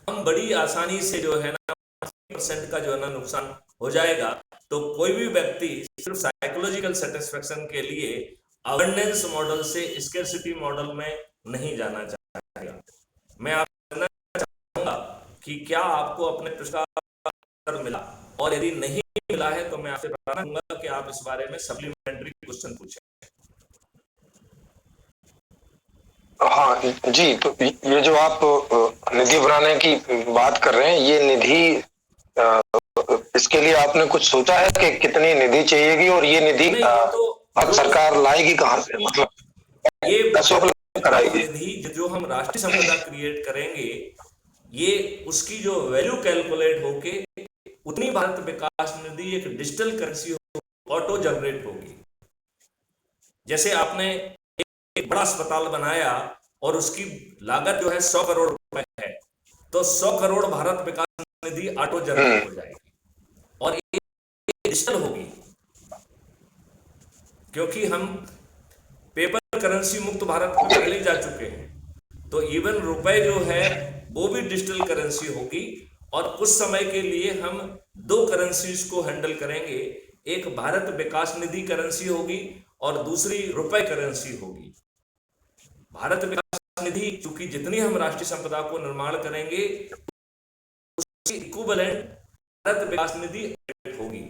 हम बड़ी आसानी से जो है ना 30% का जो है ना नुकसान हो जाएगा। तो कोई भी व्यक्ति सिर्फ साइकोलॉजिकल सेटिस्फैक्शन के लिए अबंडेंस मॉडल से स्कैर्सिटी मॉडल में नहीं जाना चाहेगा। मैं आपसे चाहूंगा कि क्या आपको अपने प्रश्न का उत्तर मिला, और यदि नहीं मिला है तो मैं आपसे बताना चाहूंगा कि आप इस बारे में सप्लीमेंट्री क्वेश्चन पूछें। हाँ जी, तो ये जो आप निधि बनाने की बात कर रहे हैं, ये निधि इसके लिए आपने कुछ सोचा है कि कितनी निधि चाहिएगी, और ये निधि भारत सरकार लाएगी कहाँ से, मतलब ये कैसे उपलब्ध कराएगी? निधि जो हम राष्ट्रीय संपदा क्रिएट करेंगे, ये उसकी जो वैल्यू कैलकुलेट होके उतनी भारत विकास निधि एक डिजिटल करेंसी ऑटो जनरेट होगी। जैसे आपने एक बड़ा अस्पताल बनाया और उसकी लागत जो है 100 करोड़ रुपए है, तो 100 करोड़ भारत विकास निधि ऑटो जनरेट हो जाएगी, और ये डिजिटल होगी, क्योंकि हम पेपर करेंसी मुक्त भारत में पहले जा चुके हैं। तो इवन रुपए जो है वो भी डिजिटल करेंसी होगी, और कुछ समय के लिए हम दो करेंसीज को हैंडल करेंगे, एक भारत विकास निधि करेंसी होगी और दूसरी रुपए करेंसी होगी। भारत विकास निधि चूंकि जितनी हम राष्ट्रीय संपदा को निर्माण करेंगे उसकी इक्विवेलेंट भारत विकास निधि होगी।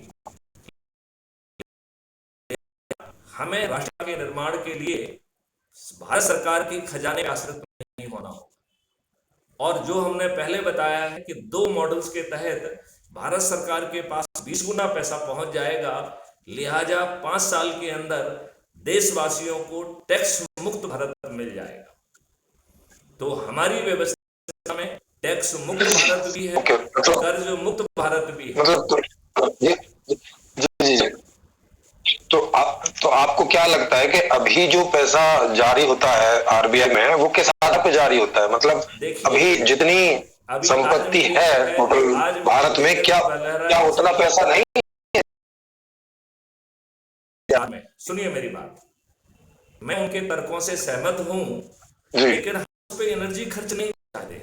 हमें राष्ट्र के निर्माण के लिए भारत सरकार की खजाने का आश्रित नहीं होना होगा, और जो हमने पहले बताया है कि दो मॉडल्स के तहत भारत सरकार के पास 20 गुना पैसा पहुंच जाएगा। लिहाजा 5 साल के अंदर देशवासियों को टैक्स मुक्त भारत मिल जाएगा। तो हमारी व्यवस्था में टैक्स मुक्त भारत भी है, कर्ज मुक्त भारत भी है। मतलब जी, तो आपको क्या लगता है कि अभी जो पैसा जारी होता है आरबीआई में, वो किस आधार पे जारी होता है? मतलब अभी जितनी संपत्ति है मतलब भारत में, क्या उतना पैसा नहीं? सुनिए मेरी बात, मैं उनके तर्कों से सहमत हूं, लेकिन हम उस पर एनर्जी खर्च नहीं चाहते।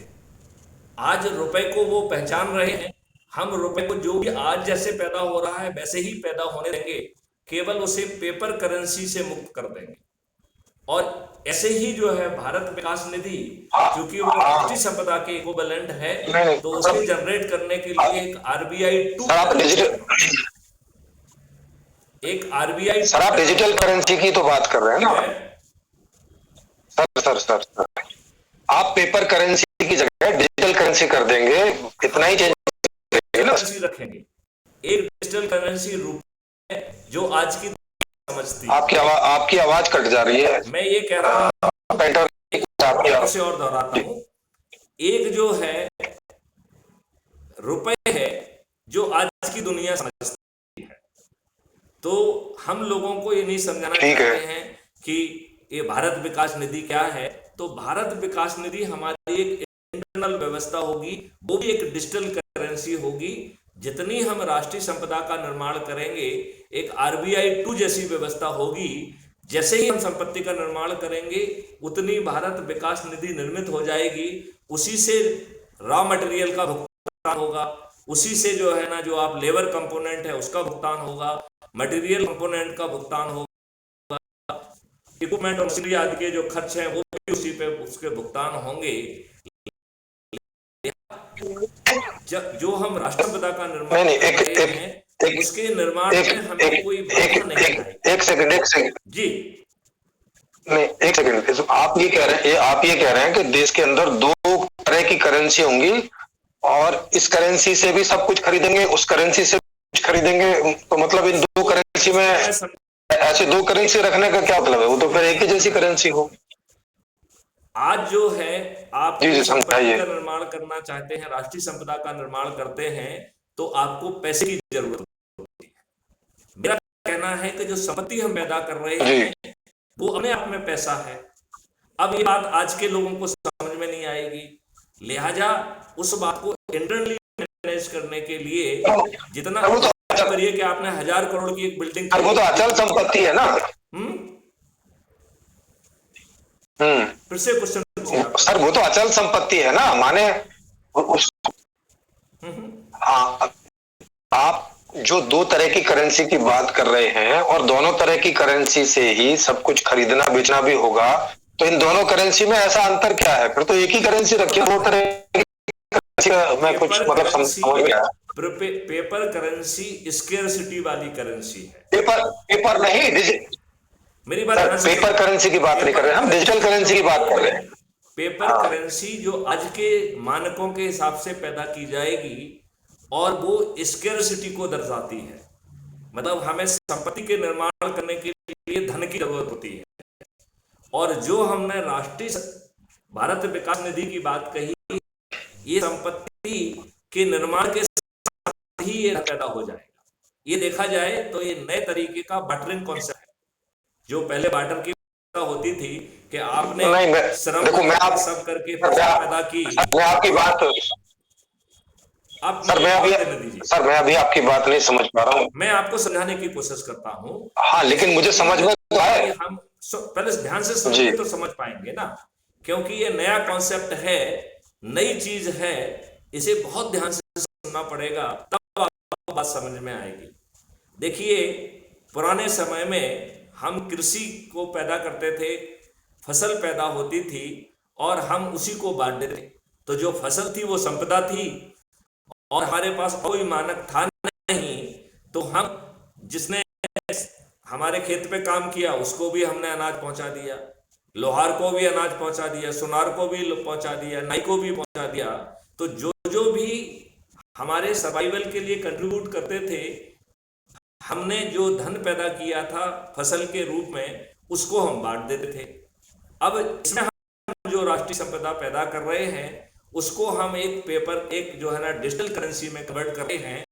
आज रुपए को वो पहचान रहे हैं, हम रुपए को जो भी आज जैसे पैदा हो रहा है वैसे ही पैदा होने देंगे, केवल उसे पेपर करेंसी से मुक्त कर देंगे। और ऐसे ही जो है भारत विकास निधि, क्योंकि वो राष्ट्रीय संपदा के इक्विवेलेंट है, तो उसे जनरेट करने के लिए एक आरबीआई 2 एक आरबीआई सर आप डिजिटल करेंसी की तो बात कर रहे हैं ना? है, सर आप पेपर करेंसी की जगह डिजिटल करेंसी कर देंगे, इतना ही चेंज ना। करेंसी रखेंगे। एक डिजिटल करेंसी रुपए जो आज की समझती है। आपकी आवाज कट जा रही है। मैं ये कह रहा हूं, आपकी फिर से और दोहराता हूं, एक जो है रुपए है जो आज की दुनिया समझती है। तो हम लोगों को ये नहीं समझाना ठीक है। चाहते हैं कि ये भारत विकास निधि क्या है। तो भारत विकास निधि हमारी एक इंटरनल व्यवस्था होगी, वो भी एक डिजिटल करेंसी होगी। जितनी हम राष्ट्रीय संपदा का निर्माण करेंगे, एक आरबीआई 2 जैसी व्यवस्था होगी। जैसे ही हम संपत्ति का निर्माण करेंगे, उतनी भारत विकास निधि निर्मित हो जाएगी। उसी से रॉ मटेरियल का भुगतान होगा, उसी से जो है ना, जो आप लेबर कंपोनेंट है उसका भुगतान होगा, मटेरियल कंपोनेंट का भुगतान होगा, इक्विपमेंट और मशीनरी आदि के जो खर्च हैं वो भी उसी पे उसके भुगतान होंगे। जो हम राष्ट्र संपदा का निर्माण नहीं कर रहे एक हैं, उसके निर्माण में हमें कोई बाधा नहीं आएगी। एक सेकंड जी नहीं, एक सेकंड। आप ये कह रहे हैं कि देश के अंदर दो तरह की करेंसी होंगी और इस करेंसी से भी सब कुछ खरीदेंगे, उस करेंसी से कुछ खरीदेंगे। तो मतलब इन दो करेंसी में ऐसे दो करेंसी रखने का क्या मतलब है? वो तो फिर एक ही जैसी करेंसी हो। आज जो है आप जी संपत्ति समझाइए। का निर्माण करना चाहते हैं, राष्ट्रीय संपदा का निर्माण करते हैं, तो आपको पैसे की जरूरत होती है। मेरा कहना है कि जो संपत्ति हम पैदा कर रहे हैं वो अपने आप में पैसा है। अब ये बात आज के लोगों को समझ में नहीं आएगी, लिहाजा उस बात को इंटरनली मैनेज करने के लिए जितना करिए कि आपने 1000 करोड़ की एक बिल्डिंग, वो तो अचल संपत्ति है ना। फिर से क्वेश्चन सर वो तो अचल संपत्ति है ना, माने उस आप जो दो तरह की करेंसी की बात कर रहे हैं और दोनों तरह की करेंसी से ही सब कुछ खरीदना बेचना भी होगा, तो इन दोनों करेंसी में ऐसा अंतर क्या है? फिर तो एक ही करेंसी रखिए, दो तरह की करेंसी में कुछ मतलब समझ में आया। पेपर करेंसी स्केर्सिटी वाली करेंसी है। पेपर नहीं, मेरी बात पेपर करेंसी की बात नहीं कर रहे, हम डिजिटल करेंसी की बात कर रहे हैं। पेपर करेंसी जो आज के मानकों के हिसाब से पैदा की जाएगी और वो स्केर्सिटी को दर्शाती है। मतलब हमें संपत्ति के निर्माण करने के लिए धन की जरूरत होती है, और जो हमने राष्ट्रीय भारत विकास निधि की बात कही, ये संपत्ति के निर्माण के साथ ही ये पैदा हो जाएगा। ये देखा जाए तो ये नए तरीके का बटरिंग कॉन्सेप्ट है। जो पहले बार्टर की होती थी कि आपने श्रम देखो मैं आप सब करके पैदा की। मैं आपकी बात सर मैं अभी आपकी बात नहीं समझ पा रहा हूँ। मैं आपको समझाने की कोशिश करता हूँ। हाँ लेकिन मुझे समझ में तो आए। हम पहले ध्यान से समझेंगे तो समझ पाएंगे ना, क्योंकि ये नया कॉन्सेप्ट है, नई चीज है, इसे बहुत ध्यान से सुनना पड़ेगा, तब आपको बात समझ में आएगी। देखिए, पुराने समय में हम कृषि को पैदा करते थे, फसल पैदा होती थी और हम उसी को बांटते थे। तो जो फसल थी वो संपदा थी और हमारे पास कोई मानक था नहीं, तो हम जिसने हमारे खेत पे काम किया उसको भी हमने अनाज पहुंचा दिया, लोहार को भी अनाज पहुंचा दिया, सुनार को भी पहुंचा दिया, नाई को भी पहुंचा दिया। तो जो जो भी हमारे सर्वाइवल के लिए कंट्रीब्यूट करते थे, हमने जो धन पैदा किया था फसल के रूप में, उसको हम बांट देते थे। अब इसमें हम जो राष्ट्रीय संपदा पैदा कर रहे हैं उसको हम एक पेपर, एक जो है ना डिजिटल करेंसी में कन्वर्ट कर रहे हैं।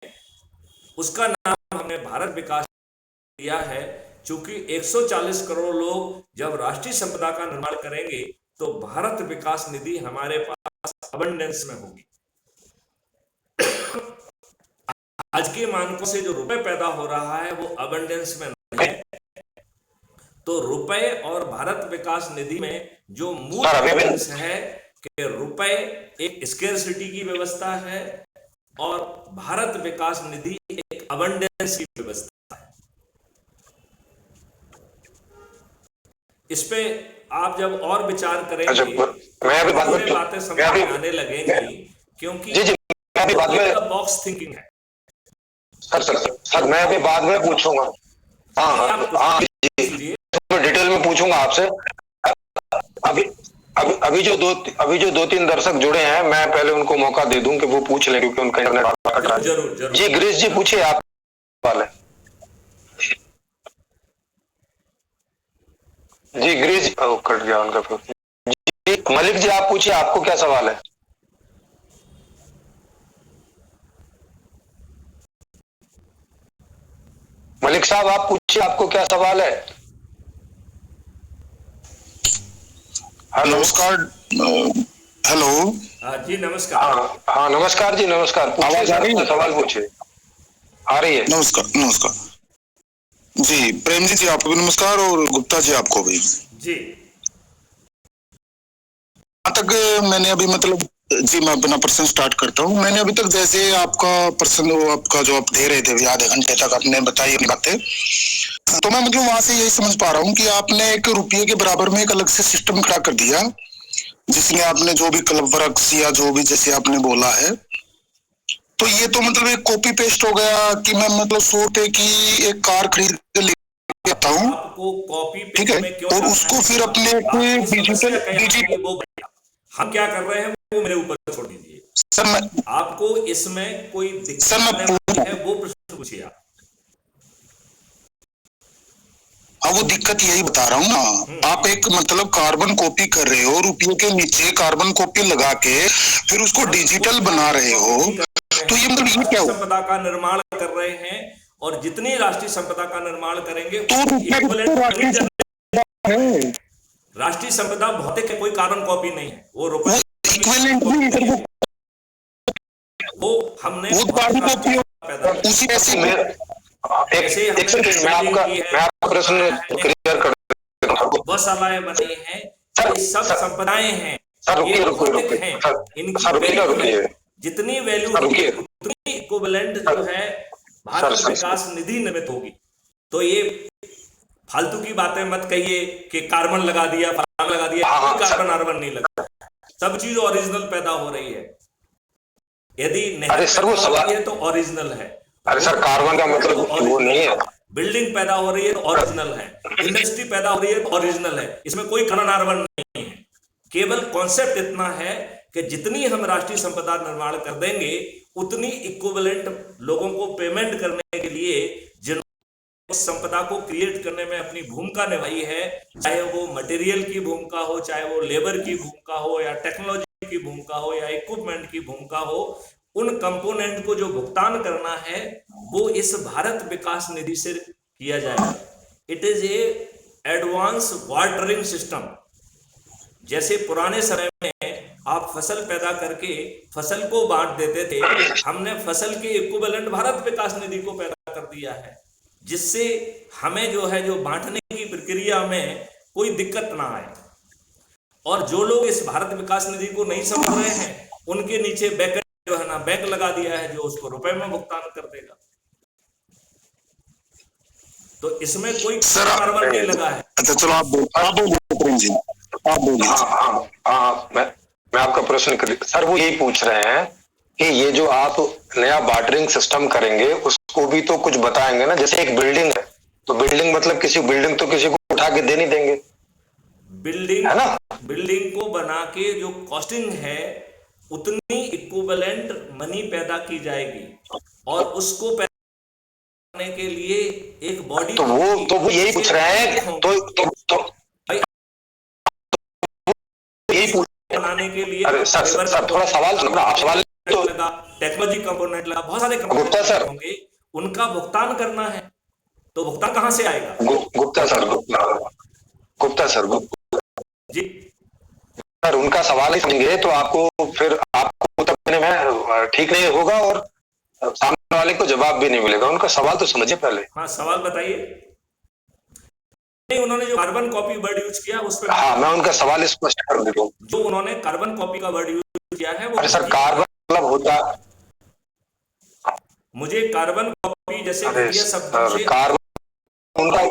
उसका नाम हमने भारत विकास दिया है। चूंकि 140 करोड़ लोग जब राष्ट्रीय संपदा का निर्माण करेंगे तो भारत विकास निधि हमारे पास अबंडेंस में होगी। आज के मानकों से जो रुपए पैदा हो रहा है वो अबंडेंस में नहीं है। तो रुपए और भारत विकास निधि में जो मूल डिफरेंस है कि रुपए एक स्केर्सिटी की व्यवस्था है और भारत विकास निधि एक अबंडेंस की व्यवस्था है। इस पे आप जब और विचार करेंगे तो बातें समझ में आने लगेंगी, क्योंकि बॉक्स थिंकिंग है। सर मैं अभी बाद में पूछूंगा। हाँ चलिए हाँ आप हाँ क्वेश्चन जी, कीजिए। मैं डिटेल में पूछूंगा आपसे। अभी अभी अभी जो दो तीन दर्शक जुड़े हैं, मैं पहले उनको मौका दे दूं कि वो पूछ लें, क्योंकि उनका इंटरनेट कट रहा जरूर है। जरूर जी जरूर। गिरीश जी, पूछिए आप वाले। जी गिरीश, कट गया उनका फिर। जी मलिक जी, आप पूछिए, आपको क्या सवाल है? मलिक साहब, आप पूछिए, आपको क्या सवाल है? हेलो। नमस्कार। हेलो। हाँ जी नमस्कार। हाँ हाँ, नमस्कार जी, नमस्कार। पूछिए आवाज आ सर, रही अपना है? सवाल पूछिए। आ रही है। नमस्कार नमस्कार। जी प्रेम जी आपको भी नमस्कार और गुप्ता जी आपको भी। जी यहाँ तक मैंने अभी मतलब जी मैं अपना प्रश्न स्टार्ट करता हूँ। मैंने अभी तक जैसे आपका प्रश्न वो आपका जो आप दे रहे थे अभी आधे घंटे तक आपने बताई अपनी बातें, तो मैं मतलब वहां से यही समझ पा रहा हूँ कि आपने एक रुपये के बराबर में एक अलग से सिस्टम खड़ा कर दिया, जिसमें आपने जो भी क्लब वर्क्स या जो भी जैसे आपने बोला है, तो ये तो मतलब एक कॉपी पेस्ट हो गया कि मैं मतलब 100 रुपए की एक कार खरीद के लेता हूँ, आपको कॉपी ठीक पेस्ट है, में क्यों और जाना उसको है? फिर अपने आपकी डिजिटल समस्या क्या है डिजिटल वो बताइए। हम क्या कर रहे हैं वो मेरे ऊपर छोड़ दीजिए। सर मैं आपको इसमें कोई सर दिक्कत मैं आने पूछ वाली है वो प्रश्न पूछिए आप। हाँ वो दिक्कत यही बता रहा हूँ ना, आप एक मतलब कार्बन कॉपी कर रहे हो, रुपये के नीचे कार्बन कॉपी लगा के फिर उसको हम डिजिटल कोई बना कार्बन रहे कॉपी हो, नहीं कर रहे तो हैं, ये हम मतलब ये क्या राष्ट्रीय हो? संपदा का निर्माण कर रहे हैं। और जितनी राष्ट्रीय संपदा का निर्माण करेंगे तो उसकी रुपये इक्विवेलेंट तो मनी राष्ट्रीय जनरेट। है, राष्ट्रीय संपदा भौतिक है, कोई कार्बन कॉपी नहीं है, वो वो रुपए की इक्विवेलेंट कॉपी नहीं नहीं सर, है। वो हमने वो तो भौतिक कार्बन राष्ट्रीय कॉपी पैदा किया। उसी पैसे मैं जैसे एक हमने सेकंड, बिल्डिंग की है, मैं आपका प्रश्न बनाया है, क्लियर कर देता हूँ। गौशालाएं बनी हैं, सर ये सब सर संपदाएं हैं। सर ये रुकिए रुकिए भौतिक रुकिए हैं, सर। इनकी सर रुकिए वैल्यू है। रुकिए। जितनी वैल्यू सर होगी रुकिए। उतनी इक्विवेलेंट सर जो है सर भारत सर सर। विकास निधि निर्मित होगी। तो ये फालतू की बातें मत कहिए कि कार्बन लगा दिया, फलाना लगा दिया। हाँ कोई हाँ सर। कार्बन आर्बन नहीं लगा, सब चीज ओरिजिनल पैदा हो रही है। यदि अरे नहर सर, पैदा वो हो रही सवाल, है तो ओरिजिनल है, अरे सर, रोड कार्बन का पैदा हो रही है तो मतलब वो ओरिजिनल नहीं है, है। बिल्डिंग पैदा हो रही है तो ओरिजिनल है, इंडस्ट्री पैदा हो रही है तो ओरिजिनल है। इसमें कोई कार्बन आर्बन नहीं है। केवल कॉन्सेप्ट इतना है कि जितनी हम राष्ट्रीय संपदा निर्माण कर देंगे उतनी इक्विवेलेंट लोगों को पेमेंट करने के लिए जिन्होंने उस संपदा को क्रिएट करने में अपनी भूमिका निभाई है, चाहे वो मटेरियल की भूमिका हो, चाहे वो लेबर की भूमिका हो, या टेक्नोलॉजी की भूमिका हो, या इक्विपमेंट की भूमिका हो, उन कंपोनेंट को जो भुगतान करना है वो इस भारत विकास निधि से किया जाएगा। It is a advance watering system. जैसे पुराने समय में आप फसल पैदा करके फसल को बांट देते थे, हमने फसल के इक्विवेलेंट भारत विकास निधि को पैदा कर दिया है, जिससे हमें जो है जो बांटने की प्रक्रिया में कोई दिक्कत ना आए। और जो लोग इस भारत विकास निधि को नहीं समझ रहे हैं उनके नीचे बैंक जो है ना, बैंक लगा दिया है जो उसको रुपए में भुगतान कर देगा। तो इसमें कोई सर कार्बन नहीं लगा है। अच्छा चलो आप बोलिए प्रेम जी, आप बोलिए। हाँ हाँ हाँ, मैं आपका प्रश्न सर वो यही पूछ रहे हैं कि ये जो आप नया बार्टरिंग सिस्टम करेंगे उसको भी तो कुछ बताएंगे ना। जैसे एक बिल्डिंग है, तो बिल्डिंग मतलब किसी बिल्डिंग तो किसी को उठा के दे नहीं देंगे, बिल्डिंग है ना? बिल्डिंग को बना के जो कॉस्टिंग है उतनी इक्विवेलेंट मनी पैदा की जाएगी, और उसको पैदा करने के लिए एक बॉडी होगी तो वो यही पूछ जिसे रहे हैं। तो भाई यही पूछ। बनाने के लिए अरे सर लेबर सर, थोड़ा सवाल सुनो ना, आप सवाल तो। लगा, टेक्नोलॉजी कंपोनेंट लगा, बहुत सारे गुप्ता कंपोनेंट सर, होंगे, उनका भुगतान करना है। तो भुगतान कहां से आएगा? गुप्ता सर, गुप्ता सर, जी सर उनका सवाल ही सुनेंगे तो आपको फिर आपको उत्तर देने में ठीक नहीं होगा, और सामने वाले को जवाब भी नहीं मिलेगा। उनका सवाल तो समझिए पहले। हाँ, सवाल बताइए। नहीं, उन्होंने जो कार्बन कॉपी वर्ड यूज किया उस पर हाँ, मैं उनका सवाल स्पष्ट कर देता हूँ। जो उन्होंने कार्बन कॉपी का वर्ड यूज किया है वो अरे सर, कार्बन मतलब होता। मुझे कार्बन कॉपी जैसे अरे घटिया शब्दों सर, से। कार्बन उनका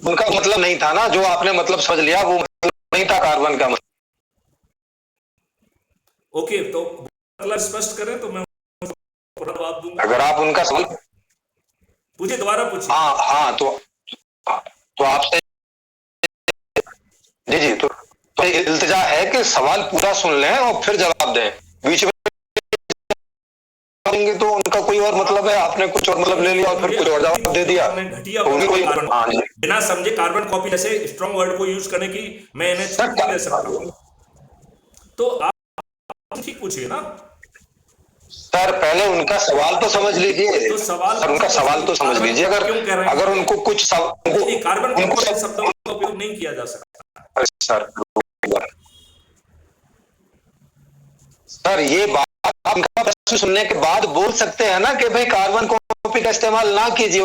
उनका मतलब नहीं था ना, जो आपने मतलब समझ लिया वो मतलब नहीं था कार्बन का मतलब। ओके, तो मतलब स्पष्ट करें तो मैं जवाब दूंगा। अगर आप उनका सवाल, पूछिए, दोबारा पूछिए। हाँ हाँ, तो तो आपसे जी जी, तो इल्तिजा है कि सवाल पूरा सुन लें और फिर जवाब दें। बीच में देंगे तो उनका कोई और मतलब है, आपने कुछ और मतलब ले लिया और फिर कुछ और जवाब दे दिया, घटिया तो उनकी कोई। हाँ जी बिना समझे कार्बन कॉपी जैसे स्ट्रॉन्ग वर्ड को यूज करने की मैं इन्हें छूट नहीं दे सकता। तो आप ठीक पूछिए ना सर, पहले उनका सवाल तो समझ लीजिए। तो सवाल सर, उनका सवाल तो समझ लीजिए। अगर क्यों कह रहे हैं अगर उनको कुछ कार्बन उनको कॉपी शब्दों का उपयोग नहीं किया जा सकता। सर सर, ये बात आप उनका प्रश्न सुनने के बाद बोल सकते हैं ना कि भाई कार्बन कॉपी का इस्तेमाल ना कीजिए।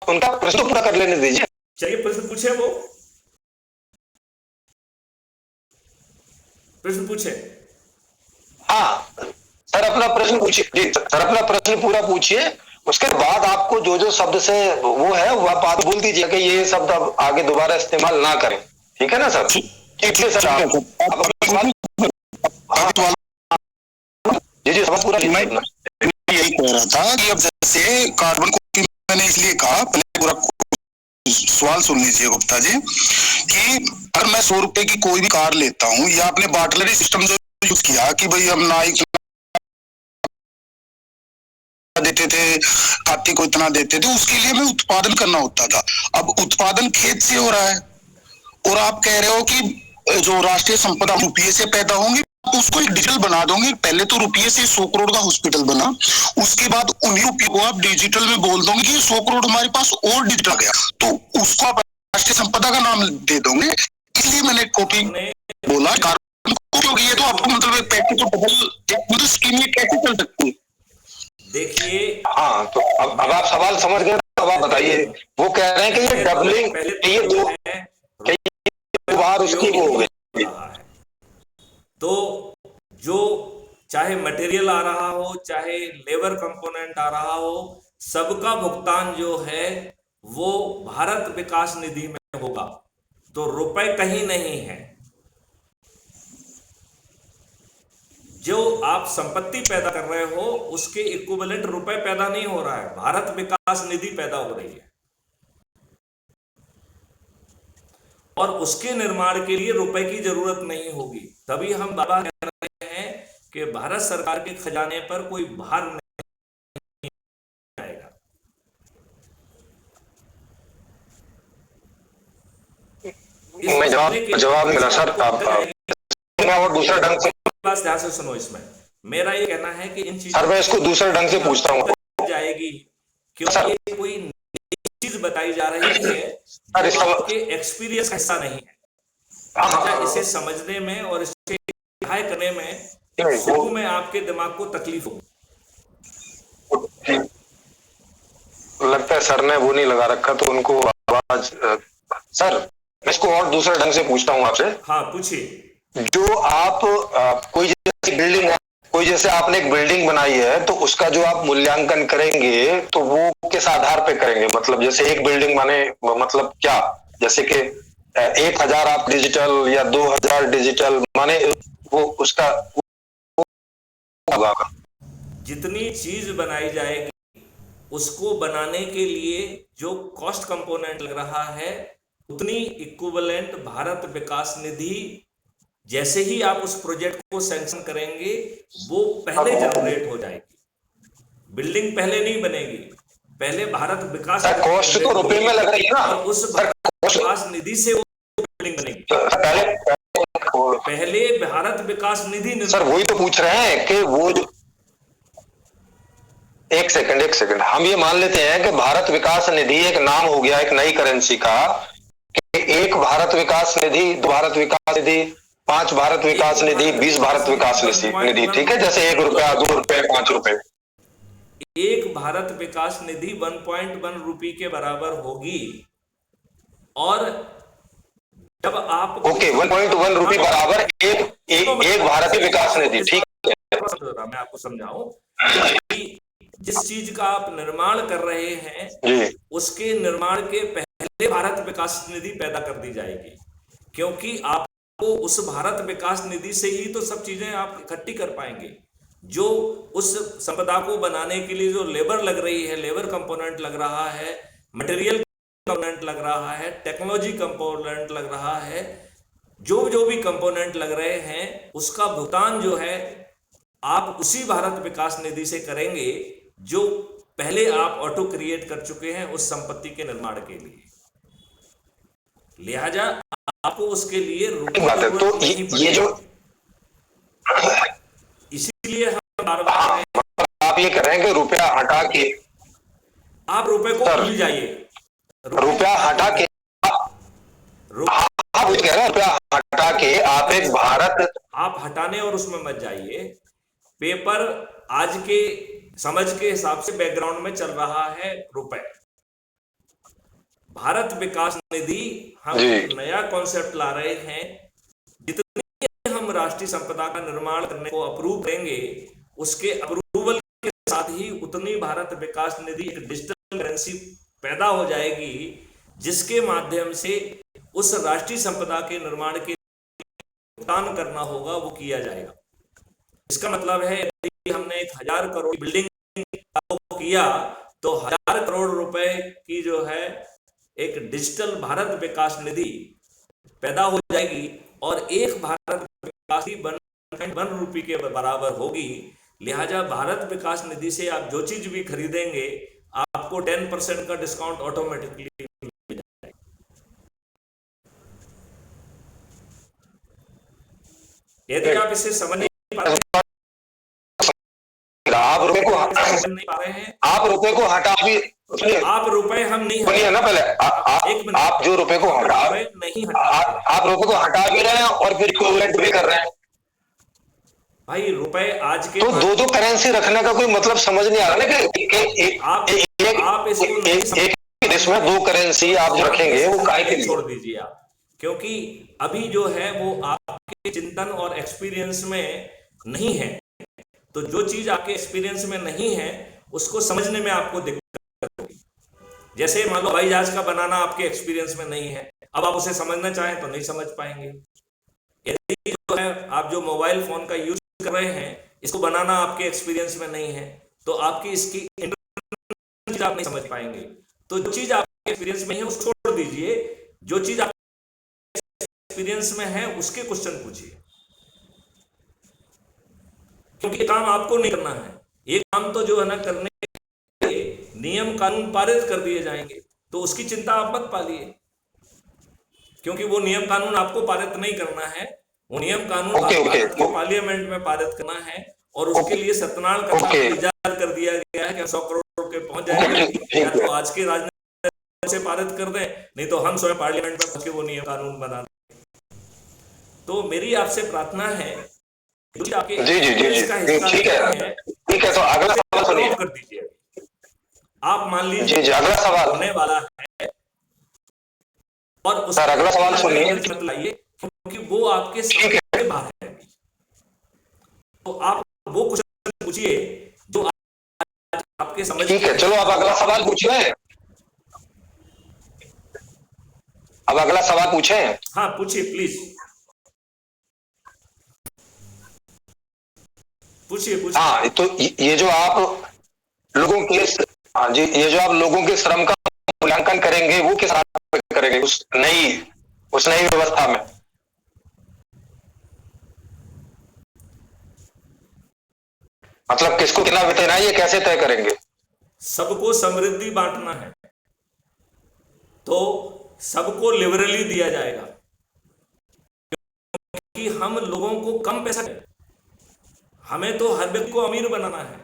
उनका प्रश्न पूरा कर लेने दीजिए। चलिए प्रश्न पूछे, वो प्रश्न पूछे। हाँ सर, अपना प्रश्न पूछिए। जी सर, अपना प्रश्न पूरा पूछिए। उसके बाद आपको जो जो शब्द से वो है वह बात बोल दीजिए कि ये शब्द अब आगे दोबारा इस्तेमाल ना करें। ठीक है ना सर? ठीक है सर। आप जी जी, सवाल पूरा मैं यही कह रहा था कि अब जैसे कार्बन कॉपी मैंने इसलिए कहा, पहले पूरा सवाल सुन लीजिए गुप्ता जी, कि अगर मैं 100 रुपए की कोई भी कार लेता हूँ या आपने बार्टलरी सिस्टम जो यूज किया कि भाई हम नाइक देते थे, खाती को इतना देते थे, उसके लिए हमें उत्पादन करना होता था। अब उत्पादन खेत से हो रहा है और आप कह रहे हो कि जो राष्ट्रीय संपदा रुपये से पैदा होंगे, तो उसको एक डिजिटल बना दोगे। पहले तो रुपये से 100 करोड़ का हॉस्पिटल बना, उसके बाद उन्हीं रुपये को आप डिजिटल में बोल दोगे कि 100 करोड़ हमारे पास और डिजिटल आ गया, तो उसको आप राष्ट्रीय संपदा का नाम दे दोगे। इसलिए मैंने कॉपी बोला कार्बन कॉपी। ये तो आपको मतलब एक पैकेज तो डबल स्कीम ये कैसे चल सकती है? देखिए, हाँ, तो अब आप सवाल समझ गए, अब आप बताइए। वो कह रहे हैं कि ये डबलिंग, ये दो बार उसकी वो हो गई। तो जो चाहे मटेरियल आ रहा हो, चाहे लेबर कंपोनेंट आ रहा हो, सबका भुगतान जो है वो भारत विकास निधि में होगा। तो रुपए कहीं नहीं है। जो आप संपत्ति पैदा कर रहे हो उसके इक्विवेलेंट रुपए पैदा नहीं हो रहा है, भारत विकास निधि पैदा हो रही है। और उसके निर्माण के लिए रुपए की जरूरत नहीं होगी। तभी हम बाबा कह रहे हैं कि भारत सरकार के खजाने पर कोई भार नहीं आएगा। जवाब मिला सर। और दूसरा ढंग से ध्यान से सुनो। इसमें मेरा ये कहना है कि इन चीजों सर, मैं इसको दूसरे ढंग से पूछता हूँ जाएगी, क्योंकि ये कोई चीज बताई जा रही है जो आपके एक्सपीरियंस का हिस्सा नहीं है। अच्छा, इसे समझने में और इसे अप्लाई करने में शुरू में आपके दिमाग को तकलीफ होगी। लगता है सर ने वो नहीं लगा रखा तो उनको आवाज। सर, मैं इसको और दूसरे ढंग से पूछता हूँ आपसे। हाँ पूछिए। जो आप कोई जैसे बिल्डिंग, कोई जैसे आपने एक बिल्डिंग बनाई है, तो उसका जो आप मूल्यांकन करेंगे तो वो किस आधार पे करेंगे? मतलब जैसे एक बिल्डिंग बने, मतलब क्या, जैसे कि 1000 आप डिजिटल या 2000 डिजिटल, माने वो उसका होगा। जितनी चीज बनाई जाएगी उसको बनाने के लिए जो कॉस्ट कंपोनेंट लग रहा है, उतनी इक्विवेलेंट भारत विकास निधि जैसे ही आप उस प्रोजेक्ट को सैंक्शन करेंगे वो पहले जनरेट हो जाएगी। बिल्डिंग पहले नहीं बनेगी, पहले भारत विकास कॉस्ट तो रुपए में लग रही है ना, और उस विकास निधि से वो बिल्डिंग बनेगी। पहले भारत विकास निधि। सर वही तो पूछ रहे हैं कि वो जो एक सेकंड, हम ये मान लेते हैं कि भारत विकास निधि एक नाम हो गया, एक नई करेंसी का, कि एक भारत विकास निधि, 2 भारत विकास निधि, 5 भारत विकास निधि, 20 भारत विकास निधि। ठीक है, जैसे 1 रुपया, 2 रुपए, 5 रुपए। एक भारत विकास निधि 1.1 रुपये के बराबर होगी। और जब आप ओके, 1.1 रुपये बराबर एक भारतीय विकास निधि। ठीक है, मैं आपको समझाऊं कि जिस चीज का आप निर्माण कर रहे हैं जी, उसके निर्माण के पहले भारत विकास निधि पैदा कर दी जाएगी, क्योंकि आपको उस भारत विकास निधि से ही तो सब चीजें आप इकट्ठी कर पाएंगे। जो उस संपदा को बनाने के लिए जो लेबर लग रही है, लेबर कंपोनेंट लग रहा है, मटेरियल कंपोनेंट लग रहा है, टेक्नोलॉजी कंपोनेंट लग रहा है, जो भी कंपोनेंट लग रहे हैं उसका भुगतान जो है आप उसी भारत विकास निधि से करेंगे जो पहले आप ऑटो क्रिएट कर चुके हैं उस संपत्ति के निर्माण के लिए। लिहाजा आपको उसके लिए बात है। तो ये जो इसीलिए हम बार बार आप ये कह रहे हैं कि रुपया हटा के आप रुपए को भूल जाइए, रुपया हटा के आप कह रहे हैं रुपया हटा के आप एक भारत, आप हटाने और उसमें मत जाइए। पेपर आज के समझ के हिसाब से बैकग्राउंड में चल रहा है रुपए। भारत विकास निधि हम एक नया कॉन्सेप्ट ला रहे हैं। जितनी हम राष्ट्रीय संपदा का निर्माण करने को अप्रूव करेंगे उसके अप्रूवल के साथ ही उतनी भारत विकास निधि एक डिजिटल करेंसी पैदा हो जाएगी जिसके माध्यम से उस राष्ट्रीय संपदा के निर्माण के भुगतान करना होगा वो किया जाएगा। इसका मतलब है यदि हमने 1000 करोड़ बिल्डिंग किया तो 1000 करोड़ रुपए की जो है एक डिजिटल भारत विकास निधि पैदा हो जाएगी और एक भारत विकास निधि 1 रुपये के बराबर होगी। लिहाजा भारत विकास निधि से आप जो चीज भी खरीदेंगे आपको 10% का डिस्काउंट ऑटोमेटिकली मिल जाएगा। यदि आप इसे समझ नहीं पा रहे आप रुपए को नहीं पा रहे हैं, आप रुपए को हटा भी, आप रुपए हम नहीं सुनिए ना पहले आप जो रुपए को हटा नहीं आप रुपए को हटा भी रहे हैं और फिर इक्विवेलेंट भी कर रहे हैं। भाई रुपए आज के तो दो करेंसी रखने का कोई मतलब समझ नहीं आ रहा ना कि आप इसको एक देश में 2 करेंसी आप जो रखेंगे वो काहे के लिए? छोड़ दीजिए आप, क्योंकि अभी जो है वो आपके चिंतन और एक्सपीरियंस में नहीं है। तो जो चीज आपके एक्सपीरियंस में नहीं है उसको समझने में आपको दिक्कत होगी। जैसे मान लो हवाई जहाज का बनाना आपके एक्सपीरियंस में नहीं है, अब आप उसे समझना चाहें तो नहीं समझ पाएंगे। यदि जो है आप जो मोबाइल फोन का यूज कर रहे हैं इसको बनाना आपके एक्सपीरियंस में नहीं है तो आपकी इसकी चीज आप नहीं समझ पाएंगे। तो जो चीज आपके एक्सपीरियंस में है उसको छोड़ दीजिए, जो चीज आपके एक्सपीरियंस में है उसके क्वेश्चन पूछिए, क्योंकि काम आपको नहीं करना है। ये काम तो जो है ना करने के लिए नियम कानून पारित कर दिए जाएंगे तो उसकी चिंता आप मत पालिए, क्योंकि वो नियम कानून आपको पारित नहीं करना है। वो नियम कानून आपको पार्लियामेंट में पारित करना है और उसके लिए सत्यनारायण कथा इजाजत कर दिया गया है कि 100 करोड़ के पहुंच जाएंगे। या तो आज के राजनीति से पारित कर दें, नहीं तो हम स्वयं पार्लियामेंट में पहुंच के वो नियम कानून बना दें। तो मेरी आपसे प्रार्थना है आपके ठीक है। तो अगला सवाल सुनिए, कर दीजिए। आप मान लीजिए जी अगला सवाल होने वाला है और सर अगला सवाल सुनिए, मत लाइए क्योंकि वो आपके सामने बात है। तो आप वो क्वेश्चन पूछिए जो आपके समझ। ठीक है, चलो अब अगला सवाल पूछिए। अब अगला सवाल पूछें। हाँ पूछिए प्लीज, पूछिए। हाँ तो ये जो आप लोगों के, हाँ जी, ये जो आप लोगों के श्रम का मूल्यांकन करेंगे वो किस आधार पर करेंगे उस नई व्यवस्था में? मतलब किसको कितना वेतन है ये कैसे तय करेंगे? सबको समृद्धि बांटना है तो सबको लिबरली दिया जाएगा, क्योंकि हम लोगों को कम पैसा, हमें तो हर व्यक्ति को अमीर बनाना है,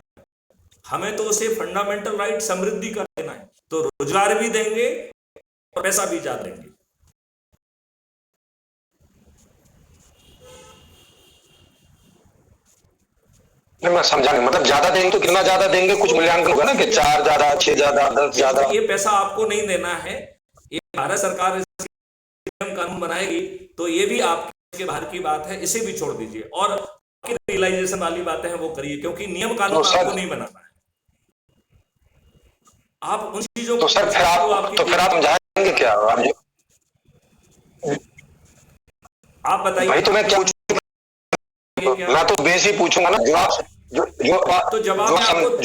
हमें तो उसे फंडामेंटल राइट समृद्धि का देना है। तो रोजगार भी देंगे और पैसा भी ज्यादा देंगे। मैं समझा नहीं, मतलब ज्यादा देंगे तो कितना ज्यादा देंगे? कुछ मूल्यांकन होगा ना कि 4 ज्यादा, 6 ज्यादा, 10 ज्यादा। ये पैसा आपको नहीं देना है, ये भारत सरकार कानून बनाएगी तो ये भी आपके बाहर की बात है, इसे भी छोड़ दीजिए और रियलाइजेशन वाली बातें हैं वो करिए, क्योंकि नियम कानून आपको नहीं बनाना है। आप उन चीजों तो सर फिर आप समझाएंगे क्या? आप बताइए भाई, तो मैं क्या मैं तो बेस ही पूछूंगा ना, जो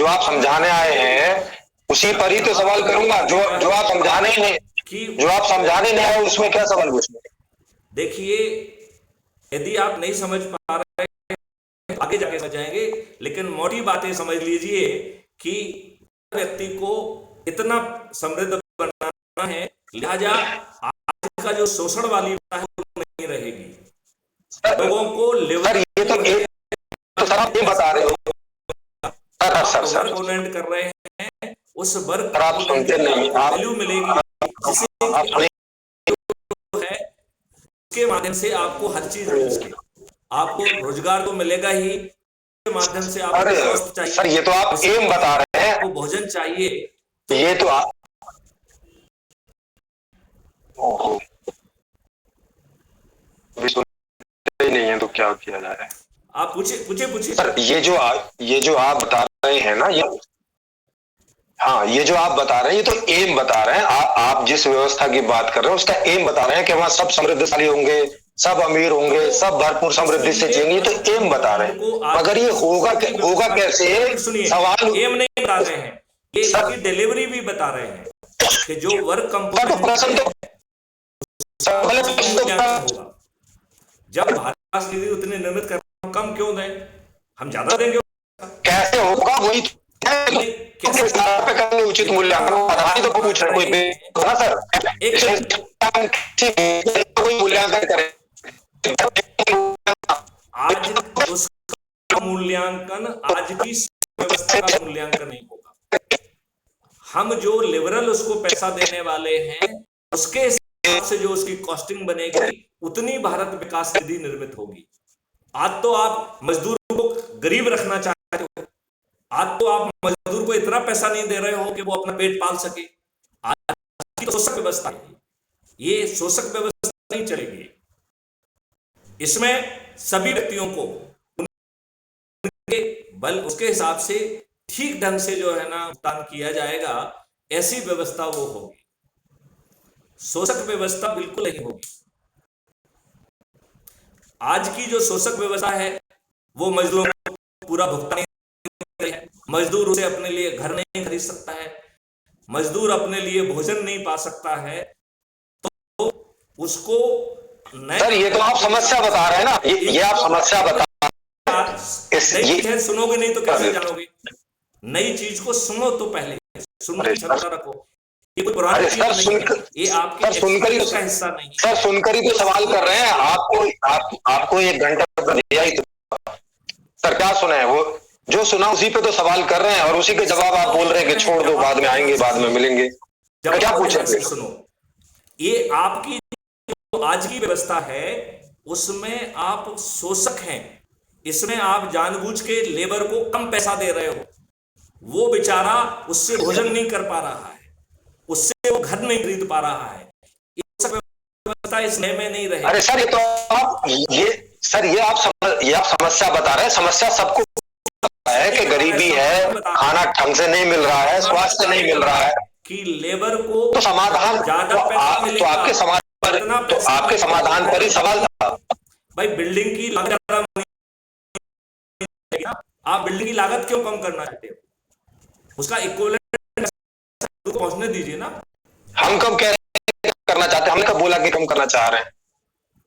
आप समझाने आए हैं उसी पर ही तो सवाल करूंगा। जो आप समझाने ही नहीं, कि जो आप समझाने नहीं आए उसमें क्या सवाल पूछना? देखिए, यदि आप नहीं समझ पा रहे हैं आगे जाके समझाएंगे, लेकिन मोटी बातें समझ लीजिए कि व्यक्ति को इतना समृद्ध बनाना है, लिहाजा आज का जो शोषण वाली है वो नहीं रहेगी। लोगों को सर ये तो एक तो सर आप ये बता रहे हो सर वर्क कर रहे हैं, उस वर्क सर आप सुनते नहीं, आप वैल्यू मिलेगी जिसे है उसके माध्यम से आपको हर चीज मिल सके। आपको रोजगार तो मिलेगा ही, के माध्यम से आपको स्वास्थ्य चाहिए। सर ये तो आप एम बता रहे हैं, आपको भोजन चाहिए, ये तो आप ही नहीं है तो क्या किया जाए? आप पूछे सर ये जो आप बता रहे हैं ना, ये जो आप बता रहे हैं ये तो एम बता रहे हैं। आप जिस व्यवस्था की बात कर रहे हैं उसका एम बता रहे हैं कि वहां सब समृद्धशाली होंगे, सब अमीर होंगे, सब भरपूर समृद्धि से जिएंगे, ये तो एम बता रहे हैं। मगर ये होगा कैसे? सवाल एम नहीं बता रहे हैं, ये इसकी डिलीवरी भी बता रहे हैं कि जो वर्क कंपोनेंट होगा। जब भारत निधि उतने निर्मित कर कम क्यों दें, हम ज्यादा देंगे। कैसे होगा वही कैसे उचित मूल्यांकन तो पूछ रहे कोई सर कोई मूल्यांकन करे। आज उसका मूल्यांकन आज की व्यवस्था का मूल्यांकन नहीं होगा। हम जो लिबरल उसको पैसा देने वाले हैं उसके हिसाब से जो उसकी कॉस्टिंग बनेगी उतनी भारत विकास निधि निर्मित होगी। आज तो आप मजदूर को गरीब रखना चाहते हो, आज तो आप मजदूर को इतना पैसा नहीं दे रहे हो कि वो अपना पेट पाल सके। आज की तो शोषक व्यवस्था है, ये शोषक व्यवस्था नहीं चलेगी। इसमें सभी व्यक्तियों को उनके बल उसके हिसाब से ठीक ढंग से जो है ना भुगतान किया जाएगा, ऐसी व्यवस्था वो होगी। शोषक व्यवस्था बिल्कुल नहीं होगी। आज की जो शोषक व्यवस्था है वो मजदूरों को पूरा भुगतान है। मजदूर उसे अपने लिए घर नहीं खरीद सकता है, मजदूर अपने लिए भोजन नहीं पा सकता है, तो उसको सर ये तो आप समस्या बता रहे हैं ना, ये आप समस्या बता नई चीज सुनोगे नहीं तो कैसे जानोगे? नई चीज को सुनो तो पहले सुनने की क्षमता रखो। ये कोई पुरानी चीज नहीं है, ये आपके सुनकर ही का हिस्सा नहीं है। सर सुनकर ही तो सवाल कर रहे हैं। आपको 1 घंटा दिया ही सर, क्या सुना है? वो जो सुना उसी पे तो सवाल कर रहे हैं और उसी के जवाब आप बोल रहे हैं कि छोड़ दो, बाद में आएंगे, बाद में मिलेंगे। क्या पूछे? सुनो, ये आपकी जो आज की व्यवस्था है उसमें आप शोषक हैं। इसमें आप जानबूझ के लेबर को कम पैसा दे रहे हो, वो बेचारा उससे भोजन नहीं कर पा रहा है, उससे वो घर नहीं खरीद पा रहा है। व्यवस्था इस नए में नहीं रहे। अरे सर ये तो आप ये आप समस्या बता रहे हैं। समस्या सबको है कि गरीबी है, खाना ढंग से नहीं मिल रहा है, स्वास्थ्य नहीं मिल रहा है, कि लेबर को तो समाधान तो आपके समाधान पर ही सवाल था भाई। बिल्डिंग की लागत, आप बिल्डिंग की लागत क्यों कम करना चाहते हो? उसका इक्विवेलेंट पहुंचने दीजिए ना। हम कब कह रहे हैं करना चाहते हैं? हमने कब बोला कि कम करना चाह रहे हैं?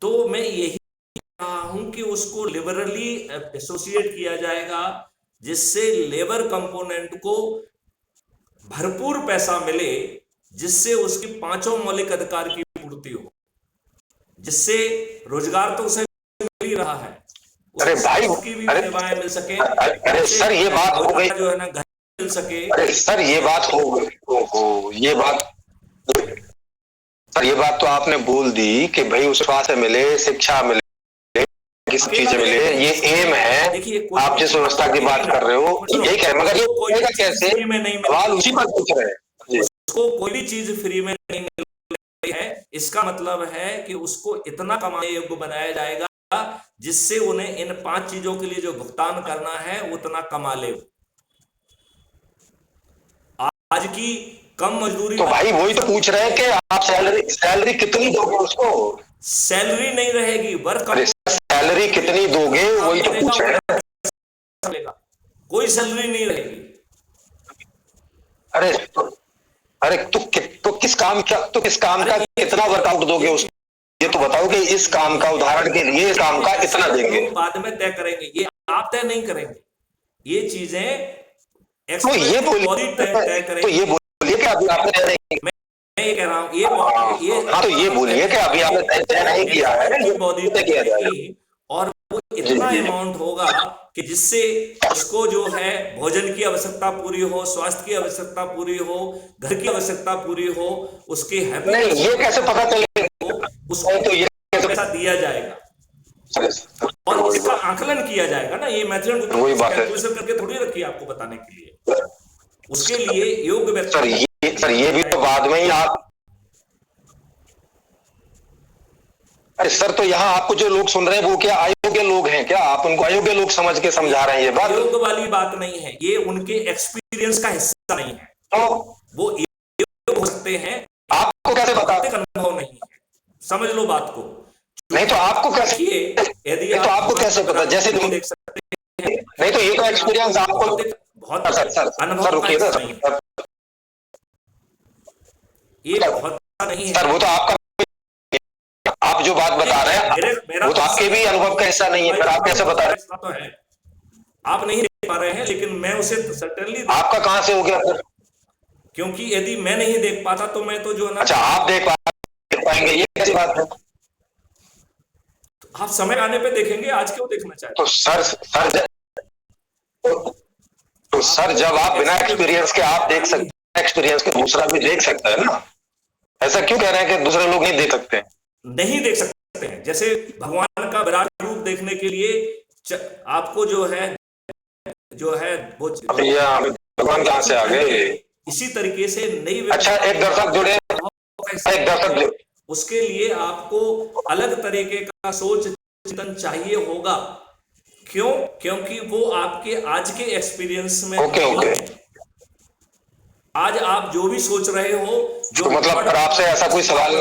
तो मैं यही कहा हूं कि उसको लिबरली एसोसिएट किया जाएगा, जिससे लेबर कंपोनेंट को भरपूर पैसा मिले, जिससे उसकी 5 मौलिक अधिकार की पूर्ति हो, जिससे रोजगार तो उसे मिल ही रहा है, अरे भाई उसकी भी सेवाएं मिल सके। अरे सर ये बात हो गई, जो है ना घर मिल सके। अरे सर ये बात हो गई, ये बात तो आपने बोल दी कि भाई उस स्वास्थ्य मिले, शिक्षा मिले, किस चीज मिले, ये एम है। आप जिस व्यवस्था की बात कर रहे हो यही है, मगर ये होगा कैसे? सवाल उसी पर पूछ रहे हैं। उसको कोई भी चीज फ्री में नहीं मिल रही है, इसका मतलब है कि उसको इतना कमाने योग्य बनाया जाएगा जिससे उन्हें इन 5 चीजों के लिए जो भुगतान करना है उतना कमा ले। आज की कम मजदूरी, तो भाई वही तो पूछ रहे हैं कि आप सैलरी कितनी दोगे उसको? सैलरी नहीं रहेगी, वर्क सैलरी कितनी दोगे वही तो पूछ रहे हैं। कोई सैलरी नहीं रहेगी। अरे तो किस काम का कितना वर्कआउट दोगे उस, ये तो बताओ कि इस काम का, उदाहरण के लिए इस काम का इतना देंगे। बाद में तय करेंगे, ये आप तय नहीं करेंगे, ये चीजें तो ये बोलिए तय तो ये बोलिए कि अभी आपने तय नहीं, मैं ये कह रहा हूँ ये हाँ तो ये बोलिए कि अभी आपने तय नहीं किया है, बॉडी तय किया जाएगा और वो इतना अमाउंट होगा कि जिससे उसको जो है भोजन की आवश्यकता पूरी हो, स्वास्थ्य की आवश्यकता पूरी हो, घर की आवश्यकता पूरी हो, उसके नहीं, ये कैसे पता चलेगा, उसको तो ये पैसा दिया जाएगा और इसका आकलन किया जाएगा ना। ये मेथड वही बात है करके थोड़ी रखी है आपको बताने के लिए, उसके लिए योग्य व्यक्ति। सर ये भी तो बाद में ही आप, अरे सर तो यहाँ आपको जो लोग सुन रहे हैं वो क्या अयोग्य लोग हैं क्या? आप उनको अयोग्य लोग समझ के समझा रहे हैं? ये बात अयोग्य वाली बात नहीं है, ये उनके एक्सपीरियंस का हिस्सा नहीं है, तो वो योग्य हो सकते हैं, आपको कैसे पता? अनुभव नहीं है, समझ लो बात को। नहीं तो आपको कैसे, यदि तो आपको कैसे पता? जैसे तुम देख सकते हैं, नहीं तो ये तो एक्सपीरियंस आपको बहुत सर रुकिए ना सर, ये बहुत नहीं है सर वो तो आपका, आप जो बात बता रहे हैं वो तो आपके भी अनुभव का हिस्सा नहीं है, फिर आप कैसे बता रहे हैं? आप नहीं देख पा रहे हैं, लेकिन मैं उसे सर्टेनली, आपका कहां से हो गया फिर? क्योंकि यदि मैं नहीं देख पाता तो मैं तो जो है ना, अच्छा आप देख पाएंगे, ये कैसी बात है? आप समय आने पे देखेंगे, आज क्यों देखना चाहते? तो सर जब आप बिना एक्सपीरियंस के आप देख सकते हैं, एक्सपीरियंस के दूसरा भी देख सकता है ना, ऐसा क्यों कह रहे हैं कि दूसरे लोग नहीं देख सकते? नहीं देख सकते हैं, जैसे भगवान का विराट रूप देखने के लिए आपको जो है वो भगवान कहां से आ गए? इसी तरीके से नई, अच्छा एक दर्शक जुड़े, एक दर्शक, उसके लिए आपको अलग तरीके का सोच चिंतन चाहिए होगा। क्यों? क्योंकि वो आपके आज के एक्सपीरियंस में ओके आज आप जो भी सोच रहे हो, जो तो मतलब आपसे ऐसा कोई सवाल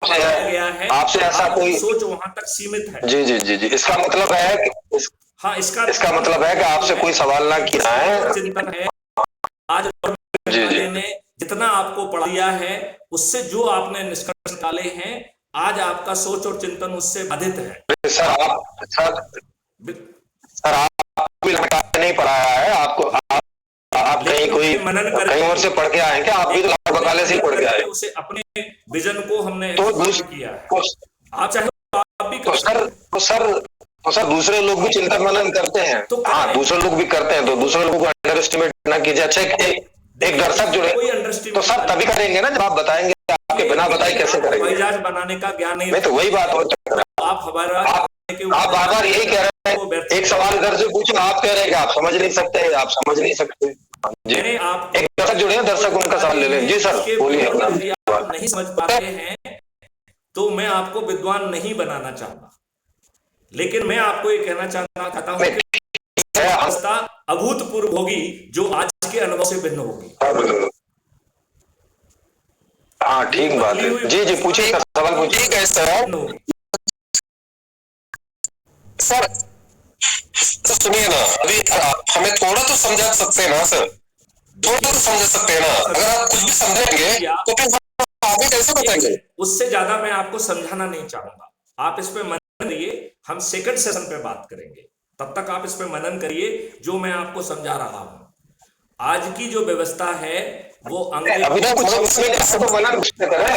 गया है, आपसे ऐसा कोई सोच वहां तक सीमित है। जी इसका मतलब है कि हाँ, इसका मतलब है कि आपसे कोई सवाल ना किया है, चिंतन है। आज जी ने जितना आपको पढ़ा दिया है, उससे जो आपने निष्कर्ष निकाले हैं, आज आपका सोच और चिंतन उससे बाधित है। सर आप भी नहीं पढ़ाया है, आपको आप कहीं कोई कहीं और से पढ़ के आए हैं क्या? आप भी तो बकाले से ही पढ़ के आए। उसे अपने विजन को हमने तो किया है। आप चाहे आप भी तो सर दूसरे लोग भी चिंतन मनन करते हैं, तो हाँ दूसरे लोग भी करते हैं, तो दूसरे लोगों को अंडर एस्टिमेट ना कीजिए। अच्छा एक दर्शक जुड़े तो सर तभी करेंगे ना जब आप बताएंगे, आपके बिना बताए कैसे करेंगे? जहाज बनाने का ज्ञान नहीं, तो वही बात हो, आप हमारा बार बार यही कह रहे हैं। एक सवाल इधर से पूछो, आप कह रहे हैं कि आप समझ नहीं सकते, आप समझ नहीं सकते। जी एक दर्शक जुड़े हैं, दर्शक उनका सवाल ले लें। जी सर बोलिए। आप नहीं समझ पाते हैं तो मैं आपको विद्वान नहीं बनाना चाहता, लेकिन मैं आपको ये कहना चाहता हूं कि अवस्था अभूतपूर्व होगी जो आज के अनुभव से भिन्न होगी। हाँ ठीक बात है। जी पूछिए, सवाल पूछिए। कैसा है सर? तो सुनिए ना, अभी हमें थोड़ा तो समझा सकते हैं ना सर, थोड़ा तो समझ सकते हैं ना। अगर आप कुछ भी समझेंगे तो फिर आगे कैसे बताएंगे? उससे ज्यादा मैं आपको समझाना नहीं चाहूंगा। आप इस पे मनन करिए, हम सेकंड सेशन पे बात करेंगे। तब तक आप इस पे मनन करिए जो मैं आपको समझा रहा हूं। आज की जो व्यवस्था है वो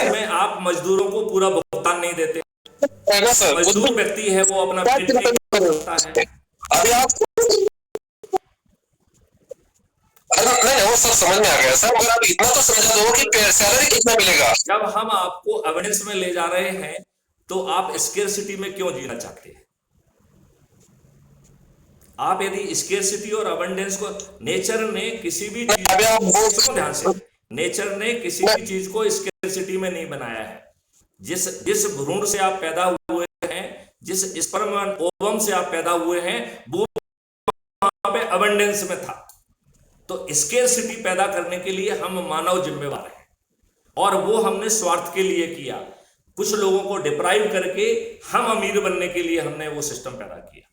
में आप मजदूरों को पूरा भुगतान नहीं देते। मजदूर व्यक्ति है वो अपना पेट करता है। अभी आप नहीं वो सब समझ में आ गया सर, मगर आप इतना तो समझा दो कि सैलरी कितना मिलेगा। जब हम आपको अवेयरनेस में ले जा रहे हैं तो आप स्केर्सिटी में क्यों जीना चाहते हैं? आप यदि स्केर्सिटी और अबंडेंस को, नेचर ने किसी भी चीज को ध्यान से, नेचर ने किसी भी चीज को स्केर्सिटी में नहीं बनाया है। जिस भ्रूण से आप पैदा हुए हैं, जिस स्पर्म एंड ओवम से आप पैदा हुए हैं, वो वहां पे अबंडेंस में था। तो स्केर्सिटी पैदा करने के लिए हम मानव जिम्मेवार हैं, और वो हमने स्वार्थ के लिए किया। कुछ लोगों को डिप्राइव करके हम अमीर बनने के लिए हमने वो सिस्टम पैदा किया।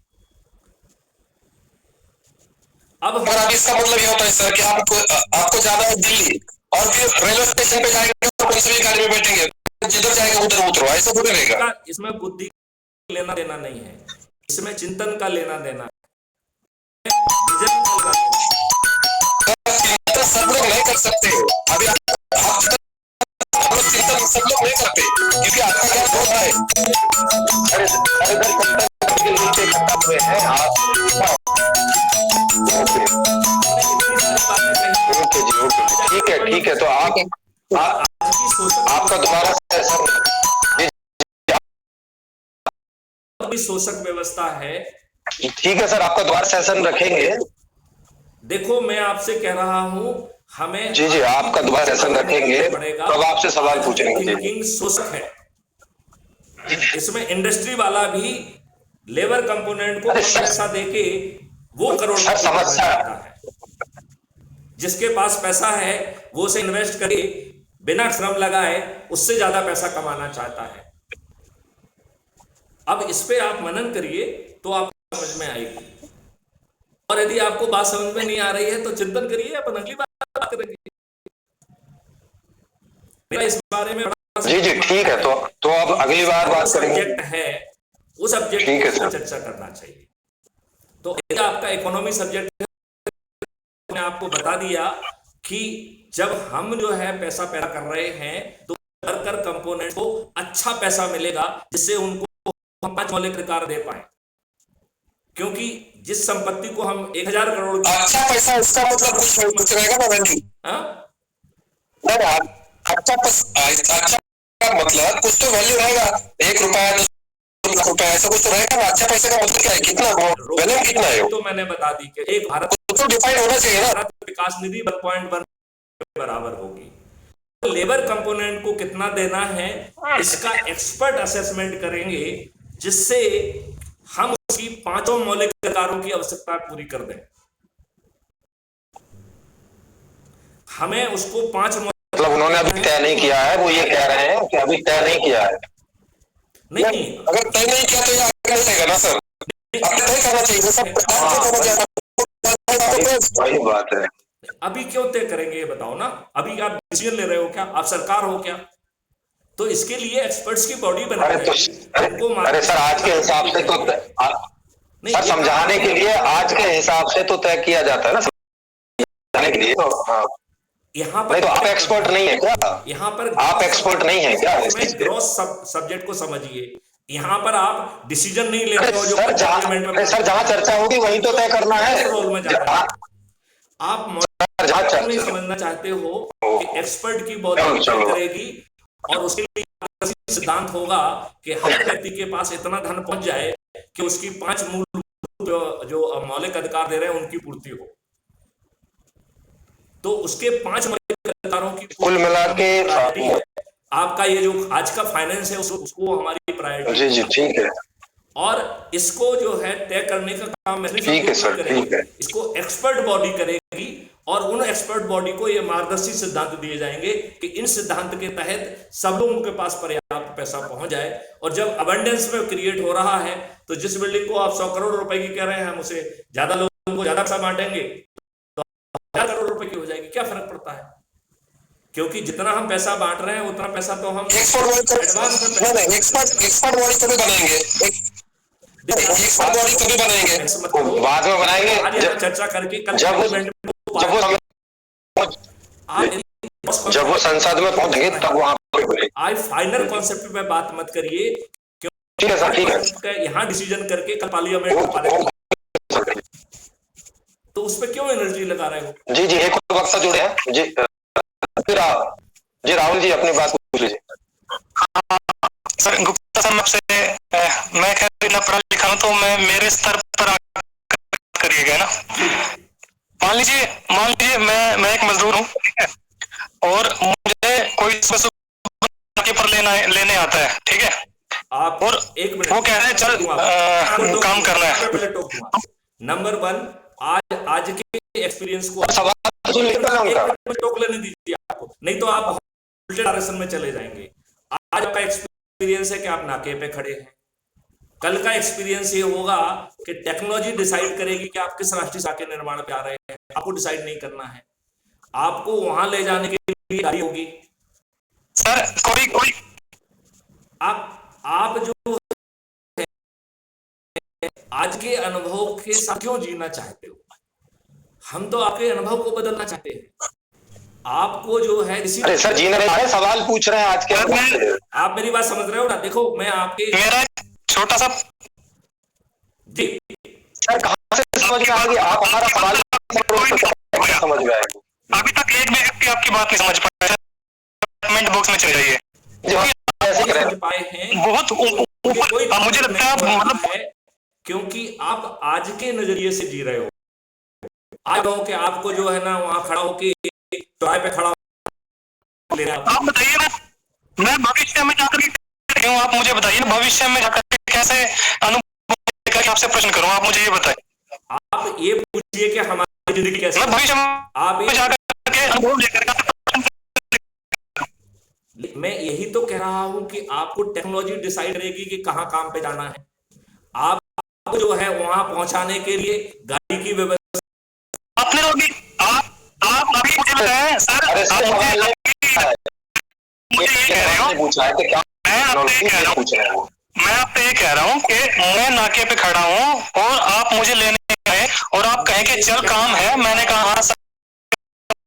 अब इसका मतलब ये होता है सर कि आपको जाना है दिल्ली, और फिर रेलवे स्टेशन पे जाएंगे तो किसी भी गाड़ी में बैठेंगे, जिधर जाएगा उधर उतरो, ऐसा थोड़ी रहेगा। इसमें बुद्धि लेना देना नहीं है, इसमें चिंतन का लेना देना है, विजन का लेना देना है। तो सब लोग नहीं कर सकते। अभी आप चिंतन सब लोग नहीं करते क्योंकि आपका क्या सोच है। अरे अरे नीचे इकट्ठा हुए हैं आप। ओके जी, ओके, ठीक है। तो आपका दोबारा शोषक व्यवस्था है। ठीक है सर, आपका दोबारा सेशन रखेंगे। देखो मैं आपसे कह रहा हूं, हमें जी आपका दोबारा सेशन रखेंगे, तब आपसे सवाल पूछेंगे। थिंकिंग शोषक है, इसमें इंडस्ट्री वाला भी लेबर कंपोनेंट को पैसा देके वो करोड़ समझता है। जिसके पास पैसा है वो उसे इन्वेस्ट करे, बिना श्रम लगाए उससे ज्यादा पैसा कमाना चाहता है। अब इस पे आप मनन करिए तो आपको समझ में आएगी, और यदि आपको बात समझ में नहीं आ रही है तो चिंतन करिए, अपन अगली बात करेंगे। मेरा इस बारे में जी ठीक है, तो अब अगली बार बात करेंगे। सब्जेक्ट है, उस सब्जेक्ट पर चर्चा करना चाहिए। तो यदि आपका इकोनॉमी सब्जेक्ट है, मैंने आपको बता दिया कि जब हम जो है पैसा पैदा कर रहे हैं तो वर्कर कंपोनेंट को अच्छा पैसा मिलेगा, जिससे उनको हम 5 मौलिक अधिकार दे पाए। क्योंकि जिस संपत्ति को हम 1000 करोड़ अच्छा पैसा, इसका मतलब कुछ रहेगा ना बहन जी? अच्छा मतलब कुछ तो वैल्यू रहेगा, 1 रुपया 2 लाख रुपया ऐसा कुछ तो रहेगा ना। अच्छा पैसे का मतलब क्या है, कितना वैल्यू कितना है? तो मैंने बता दी कि एक भारत तो डिफाइन होना चाहिए ना। भारत विकास निधि 1.1 बराबर होगी। लेबर कंपोनेंट को कितना देना है इसका एक्सपर्ट असेसमेंट करेंगे, जिससे हम उसकी 5 मौलिक अधिकारों की आवश्यकता पूरी कर दें। हमें उसको 5 मतलब उन्होंने अभी तय नहीं किया है, वो ये कह रहे हैं कि अभी तय नहीं किया है। नहीं, अगर तय नहीं किया तो ये आगे नहीं रहेगा ना सर। आपने तय करना चाहिए सब। वही बात है। अभी क्यों तय करेंगे ये बताओ ना। अभी आप डिसीजन ले रहे हो क्या? आप सरकार हो क्या? तो इसके लिए एक्सपर्ट्स की बॉडी बनाई जाएगी। अरे सर, आज के हिसाब से तो सर समझाने के लिए आज के हिसाब से तो तय किया जाता है ना, समझाने के लिए। तो यहाँ पर तो आप एक्सपर्ट नहीं है क्या? यहाँ पर आप एक्सपर्ट नहीं है क्या? ग्रॉस सब्जेक्ट को समझिए। यहाँ पर आप डिसीजन नहीं ले रहे हो जो सर जहाँ चर्चा होगी वहीं तो तय करना है। रोल में जाना है। आप नहीं समझना चाहते हो कि एक्सपर्ट की बॉडी करेगी और उसके लिए सिद्धांत होगा कि हर व्यक्ति के पास इतना धन पहुंच जाए कि उसकी 5 मूल जो मौलिक अधिकार दे रहे हैं उनकी पूर्ति हो। तो उसके 5 मौलिक अधिकारों की कुल मिला के आपका ये जो आज का फाइनेंस है उसको हमारी प्रायोरिटी। जी ठीक है। और इसको जो है तय करने का काम ठीक है सर, ठीक है। इसको एक्सपर्ट बॉडी करेगी और उन एक्सपर्ट बॉडी को ये मार्गदर्शी सिद्धांत दिए जाएंगे कि इन सिद्धांत के तहत सब लोगों के पास पर्याप्त पैसा पहुंच जाए। और जब अबंडेंस में क्रिएट हो रहा है तो जिस बिल्डिंग को आप 100 करोड़ रुपए की कह रहे हैं, हम उसे ज्यादा लोगों को ज्यादा पैसा बांटेंगे तो 1000 करोड़ रुपए की हो जाएगी। क्या फर्क पड़ता है? क्योंकि जितना हम पैसा बांट रहे हैं उतना पैसा तो हम एक्सपर्ट बॉडी कभी बनाएंगे, एक्सपर्ट बॉडी कभी बनाएंगे, बाद में बनाएंगे आज चर्चा करके कल जब वो संसद में पहुंचेंगे तब वहां पर आज फाइनल कॉन्सेप्ट पे बात मत करिए। ठीक है सर, ठीक है। यहाँ डिसीजन करके कल पार्लियामेंट तो उस पर क्यों एनर्जी लगा रहे हो? जी एक और वक्ता जुड़े हैं जी। राहुल जी अपनी बात पूछ लीजिए। सर गुप्ता साहब आपसे मैं खैर इतना पढ़ा लिखा हूँ तो मैं मेरे स्तर पर करिएगा ना। मान लीजिए मैं एक मजदूर हूँ, ठीक है, और मुझे कोई पर लेने आता है, ठीक है, आप और एक मिनट वो कह रहे हैं चल काम करना है। नंबर 1 आज के एक्सपीरियंस को टोक लेने दीजिए आपको, नहीं तो आप उल्टे डायरेक्शन में चले जाएंगे। आज आपका एक्सपीरियंस है कि आप नाके पे खड़े हैं। कल का एक्सपीरियंस ये होगा कि टेक्नोलॉजी डिसाइड करेगी कि आप किस राष्ट्रीय शाखा के निर्माण पे आ रहे हैं। आपको डिसाइड नहीं करना है। आपको वहां ले जाने के भी गाड़ी होगी। सर कोई कोई आप जो आज के अनुभव के साथ क्यों जीना चाहते हो? हम तो आपके अनुभव को बदलना चाहते हैं। आपको जो है इसी अरे सर जीना नहीं, सवाल पूछ रहे हैं आज के अनुभव से। आप मेरी बात समझ रहे हो ना? देखो मैं आपके मेरा छोटा सा जी सर कहाँ से समझ में आएगी? आप हमारा सवाल समझ में आएगी? अभी तक एक भी व्यक्ति आपकी बात नहीं समझ पाया। कमेंट बॉक्स में चले जाइए। जो ऐसे करें समझ पाए हैं बहुत ऊपर मुझे लगता है आप मतलब है, क्योंकि आप आज के नजरिए से जी रहे हो। आज हो कि आपको जो है ना वहां खड़ा होके चौराहे पे खड़ा ले रहा आप बताइए ना, मैं भविष्य में जाकर क्यों, आप मुझे बताइए भविष्य में जाकर कैसे अनुभव लेकर आपसे प्रश्न करूं, आप मुझे ये बताइए। आप ये पूछिए कि हमारी जिंदगी कैसे मैं भविष्य आप में जाकर के अनुभव लेकर मैं यही तो कह रहा हूं कि आपको टेक्नोलॉजी डिसाइड करेगी कि कहां काम पे जाना है। आपको जो है वहां पहुंचाने के लिए गाड़ी की व्यवस्था आपने आप अभी मुझे बताएं सर, अरे सर मुझे ये कह रहे हो, पूछा है कि क्या पूछ रहे हो? मैं आपसे ये कह रहा हूँ कि मैं नाके पे खड़ा हूँ और आप मुझे लेने आए और आप कहें कि चल काम है। मैंने कहा हाँ सर,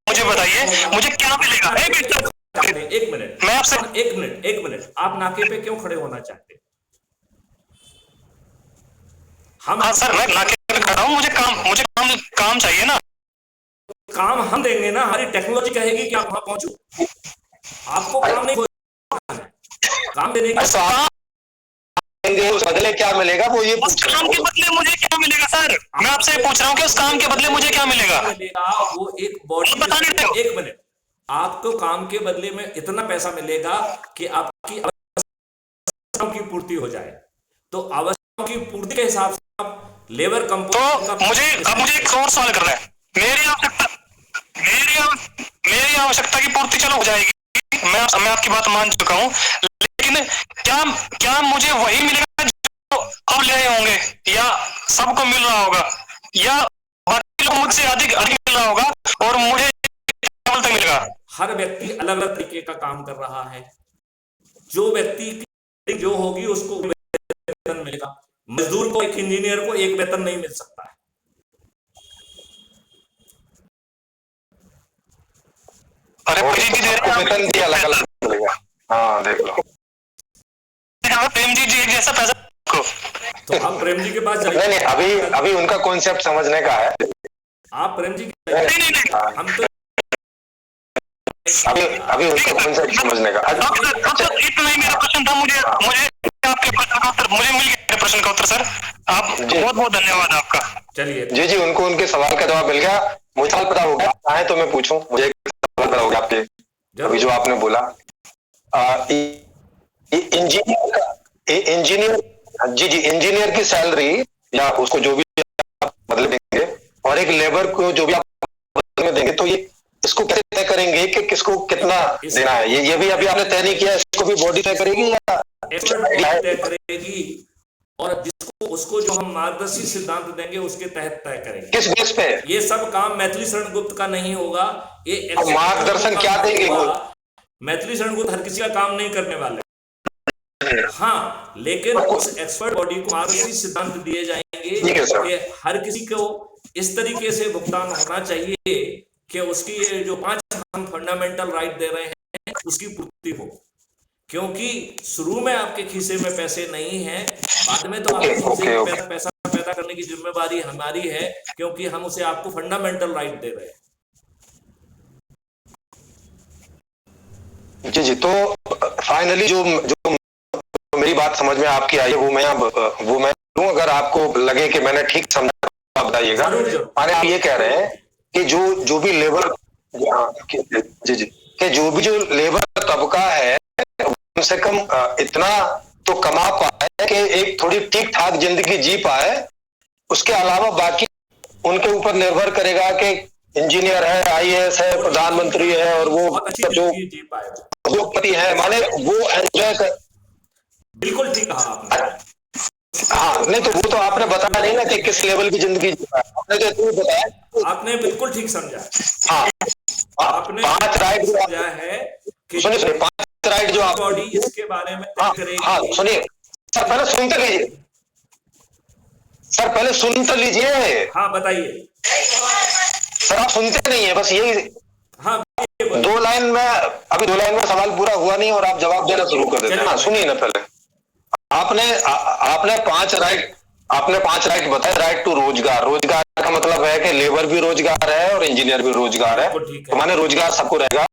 मुझे बताइए मुझे क्या मिलेगा। एक मिनट मैं आपसे एक मिनट आप नाके पे क्यों खड़े होना चाहते? हाँ सर, मैं नाके पे खड़ा हूँ, मुझे काम चाहिए ना। काम हम देंगे ना, हमारी टेक्नोलॉजी कहेगी कि आप वहां पहुंचो। आपको काम नहीं खोजना है, काम देने के उस बदले क्या मिलेगा वो ये उस काम के बदले मुझे क्या मिलेगा सर? मैं आपसे पूछ रहा हूँ कि उस काम के बदले मुझे क्या मिलेगा? वो एक बॉडी बता नहीं रहे हो। एक मिनट, आपको काम के बदले में इतना पैसा मिलेगा कि आपकी आवश्यकताओं की पूर्ति हो जाए। तो आवश्यकताओं की पूर्ति के हिसाब से आप लेबर कंपोनेंट तो मुझे एक और सवाल कर रहा है। मेरी आवश्यकता की पूर्ति चलो हो जाएगी, मैं आपकी बात मान चुका हूँ, लेकिन क्या मुझे वही मिलेगा जो अब ले रहे होंगे, या सबको मिल रहा होगा, या बाकी लोग मुझसे अधिक मिल रहा होगा और मुझे डबल तक मिलेगा? हर व्यक्ति अलग अलग तरीके का काम कर रहा है। जो व्यक्ति की जो होगी उसको वेतन मिलेगा। मजदूर को, एक इंजीनियर को एक वेतन नहीं मिल सकता है। अरे वेतन भी अलग अलग मिलेगा। हाँ देख लो, प्रेम जी जैसा पैसा को। तो हम प्रेम जी के पास जाइए। नहीं अभी उनका कॉन्सेप्ट समझने का है। आप प्रेम जी नहीं। हम तो अभी उनका कॉन्सेप्ट समझने का। इतना ही मेरा प्रश्न था। मुझे आपके प्रश्न का उत्तर मुझे मिल गया। प्रश्न का उत्तर सर, आप बहुत धन्यवाद आपका। चलिए जी उनको उनके सवाल का जवाब मिल गया। मुझे सवाल पता हो गया, चाहे तो मैं पूछूं। मुझे एक सवाल पता हो गया आपके अभी जो आपने बोला। इंजीनियर की सैलरी या उसको जो भी आप बदले देंगे और एक लेबर को जो भी आप बदले देंगे, तो ये इसको कैसे तय करेंगे कि किसको कितना देना है? ये भी अभी आपने तय नहीं किया। इसको भी बॉडी तय करेगी या तय करेगी, और जिसको उसको जो हम मार्गदर्शी सिद्धांत देंगे उसके तहत तय करेंगे। किस बेस पे? ये सब काम मैथिली शरण गुप्त का नहीं होगा। ये मार्गदर्शन क्या देंगे वो? मैथिली शरण गुप्त हर किसी का काम नहीं करने वाले। हाँ, लेकिन उस एक्सपर्ट बॉडी को मार्गदर्शी सिद्धांत दिए जाएंगे कि हर किसी को इस तरीके से भुगतान होना चाहिए कि उसकी ये जो 5 हम फंडामेंटल राइट दे रहे हैं उसकी पूर्ति हो। क्योंकि शुरू में आपके खीसे में पैसे नहीं है, बाद में तो आपके खीसे में पैसा पैदा करने की जिम्मेवारी हमारी है, क्योंकि हम उसे आपको फंडामेंटल राइट दे रहे हैं। जी तो फाइनली जो मेरी बात समझ में आपकी आई है वो मैं लूं। अगर आपको लगे कि मैंने ठीक समझा आप बताइएगा। माने आप ये कह रहे हैं कि जो भी लेबर कि जो लेबर तबका है कम से कम इतना तो कमा पाए कि एक थोड़ी ठीक ठाक जिंदगी जी पाए। उसके अलावा बाकी उनके ऊपर निर्भर करेगा कि इंजीनियर है, आईएएस है, प्रधानमंत्री है और वो जो उद्योगपति है, माने वो एंजॉय कर। बिल्कुल ठीक कहा आपने। हाँ नहीं तो वो तो आपने बताया नहीं ना कि किस लेवल की जिंदगी आपने तो बताया। आपने बिल्कुल ठीक समझा। हाँ आपने 5 राइट समझा है कि सुनिए 5 राइट जो आप बॉडी इसके बारे में हाँ तय करेगी। हाँ सुनिए सर, पहले सुनते लीजिए सर, पहले सुन तो लीजिए। हाँ बताइए। सर आप सुनते नहीं है, बस यही हाँ 2 लाइन में, अभी 2 लाइन में सवाल पूरा हुआ नहीं और आप जवाब देना शुरू कर देते हैं ना। सुनिए ना, पहले आपने 5 राइट बताए। राइट टू रोजगार, रोजगार का मतलब है कि लेबर भी रोजगार है और इंजीनियर भी रोजगार है। तो माने रोजगार सबको रहेगा,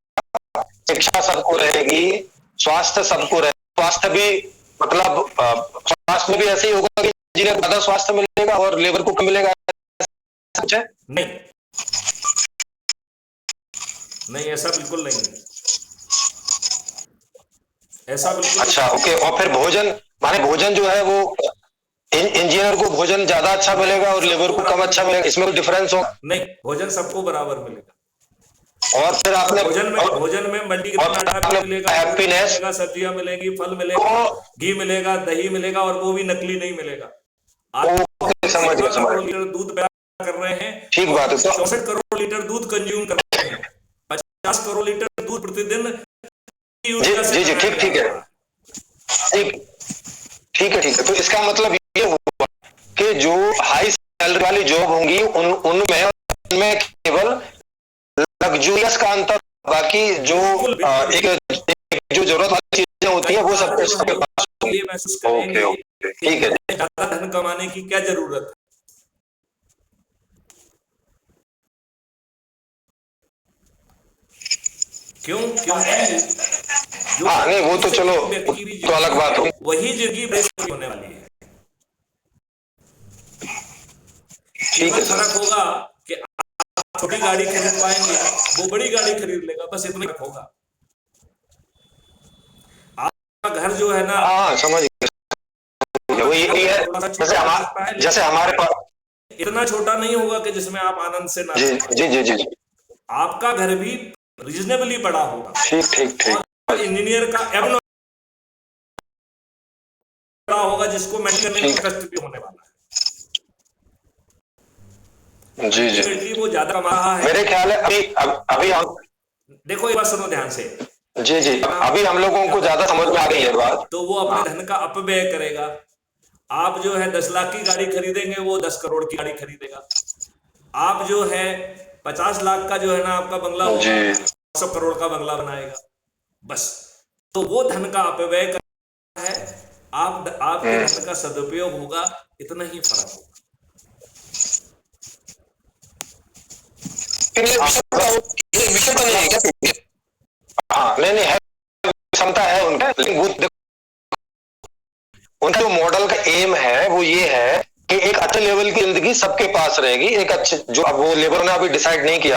शिक्षा सबको रहेगी, स्वास्थ्य सबको रहेगा। स्वास्थ्य भी मतलब स्वास्थ्य में भी ऐसे ही होगा कि इंजीनियर को ज्यादा स्वास्थ्य मिलेगा और लेबर को कम मिलेगा, सच है? नहीं ऐसा बिल्कुल नहीं है, ऐसा बिल्कुल। अच्छा ओके। और फिर भोजन, माने भोजन जो है वो इंजीनियर को भोजन ज्यादा अच्छा मिलेगा और लेबर को कम अच्छा मिलेगा, इसमें कोई डिफरेंस हो? नहीं, भोजन सबको बराबर मिलेगा। और फिर आपने भोजन में मल्टीग्रेन आटा मिलेगा, हैप्पीनेस, सब्जियां मिलेगी, फल मिलेगा, घी मिलेगा, दही मिलेगा, और वो भी नकली नहीं मिलेगा। आप समझ करोड़ लीटर दूध पैदा कर रहे हैं, ठीक बात है। 64 करोड़ लीटर दूध कंज्यूम कर रहे हैं, 50 करोड़ लीटर दूध प्रतिदिन। जी जी ठीक है, ठीक है। तो इसका मतलब ये हुआ कि जो हाई सैलरी वाली जॉब होंगी उनमें केवल लग्जूरियस का अंतर, बाकी जो एक जो जरूरत वाली चीजें होती है वो सबके पास होंगी। ओके ठीक है। ज्यादा धन कमाने की क्या जरूरत है? क्योंकि हाँ नहीं वो तो चलो तो अलग बात हो, वही जिंदगी होने वाली है। ठीक है। फर्क होगा कि आप छोटी गाड़ी खरीद पाएंगे, वो बड़ी गाड़ी खरीद लेगा, बस इतना फर्क होगा। आपका घर जो है ना, हाँ समझ गया, वो यही है। जैसे हमारे पास इतना छोटा नहीं होगा कि जिसमें आप आनंद से ना, जी आपका घर भी रीजनेबली बड़ा होगा। ठीक। और इंजीनियर का एबनॉर्मल बड़ा होगा, जिसको मैनेज करने में कष्ट भी होने वाला है। जी वो ज्यादा कमा रहा है मेरे ख्याल है। अभी हम देखो ये बात सुनो ध्यान से। जी अभी हम लोगों को ज्यादा समझ में आ गई है बात। तो वो अपने धन का अपव्यय करेगा। आप जो है 10 लाख की गाड़ी खरीदेंगे, वो 10 करोड़ की गाड़ी खरीदेगा। आप जो है 50 लाख का जो है ना आपका बंगला होगा, 100 करोड़ का बंगला बनाएगा, बस। तो वो धन का अपव्यय करना है, आपके धन का सदुपयोग होगा, इतना ही फर्क होगा। विषय तो नहीं है क्या? हाँ नहीं है, क्षमता है उनका, लेकिन वो उनका जो मॉडल का एम है वो ये है कि एक अच्छे लेवल की जिंदगी सबके पास रहेगी। एक अच्छे, जो अब वो लेबर ने अभी डिसाइड नहीं किया,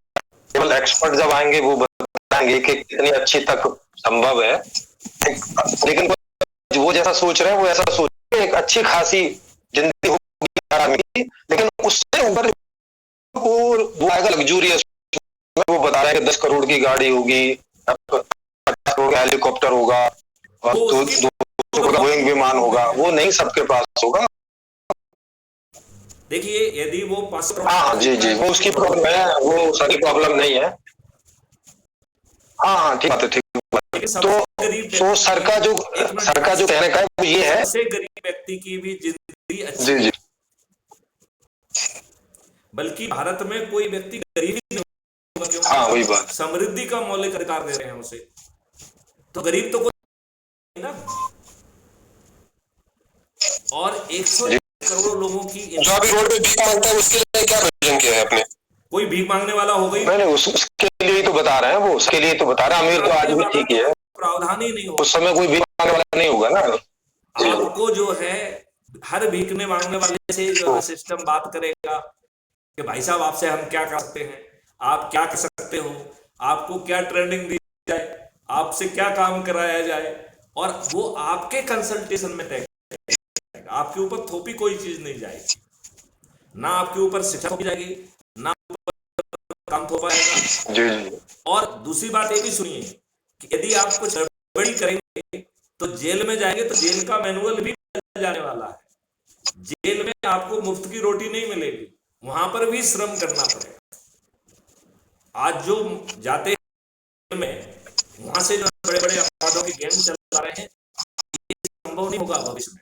केवल एक्सपर्ट जब आएंगे वो बताएंगे कि कितनी अच्छी तक संभव है। लेकिन वो जैसा सोच रहे हैं वो ऐसा सोच रहे हैं, एक अच्छी खासी जिंदगी होगी, लेकिन उससे ऊपर वो आएगा लग्जूरियस। वो बता रहे हैं कि 10 करोड़ की गाड़ी होगी, 50 करोड़ का हेलीकॉप्टर होगा और 200 करोड़ का बोइंग विमान होगा। वो नहीं सबके पास होगा। देखिए यदि वो 5 करोड़, हाँ जी वो उसकी प्रॉब्लम है, वो सारी प्रॉब्लम नहीं है। हाँ ठीक बात है, ठीक। तो सर का जो कहने का है वो ये है, सबसे गरीब व्यक्ति की भी जिंदगी अच्छी जी बल्कि भारत में कोई व्यक्ति गरीब नहीं होगा, क्यों? हाँ वही बात, समृद्धि का मौलिक अधिकार दे रहे हैं उसे, तो गरीब तो कोई ना। और 100 करोड़ लोगों की जो अभी रोड पे भीख मांगता है उसके लिए क्या विजन किया है आपने? कोई भीख मांगने वाला हो गई नहीं उसके लिए तो बता रहे हैं, वो उसके लिए तो बता रहे हैं। अमीर तो आज भी ठीक ही है, प्रावधान ही नहीं होगा, उस समय कोई भीख मांगने वाला नहीं होगा ना। आपको जो है हर भीखने मांगने वाले से जो है सिस्टम बात करेगा कि भाई साहब आपसे हम क्या कर सकते हैं, आप क्या कर सकते हो, आपको क्या ट्रेनिंग दी जाए, आपसे क्या काम कराया जाए, और वो आपके कंसल्टेशन में तय करेगा। आपके ऊपर थोपी कोई चीज नहीं जाएगी, ना आपके ऊपर शिक्षा थोपी जाएगी, ना काम थोपा जाएगा। जी और दूसरी बात ये भी सुनिए कि यदि आप कुछ गड़बड़ी करेंगे तो जेल में जाएंगे, तो जेल का मैनुअल भी जाने वाला है। जेल में आपको मुफ्त की रोटी नहीं मिलेगी, वहां पर भी श्रम करना पड़ेगा। आज जो जाते हैं में वहां से जो बड़े बड़े अपराधों के गैंग चला रहे हैं, ये संभव नहीं होगा भविष्य में।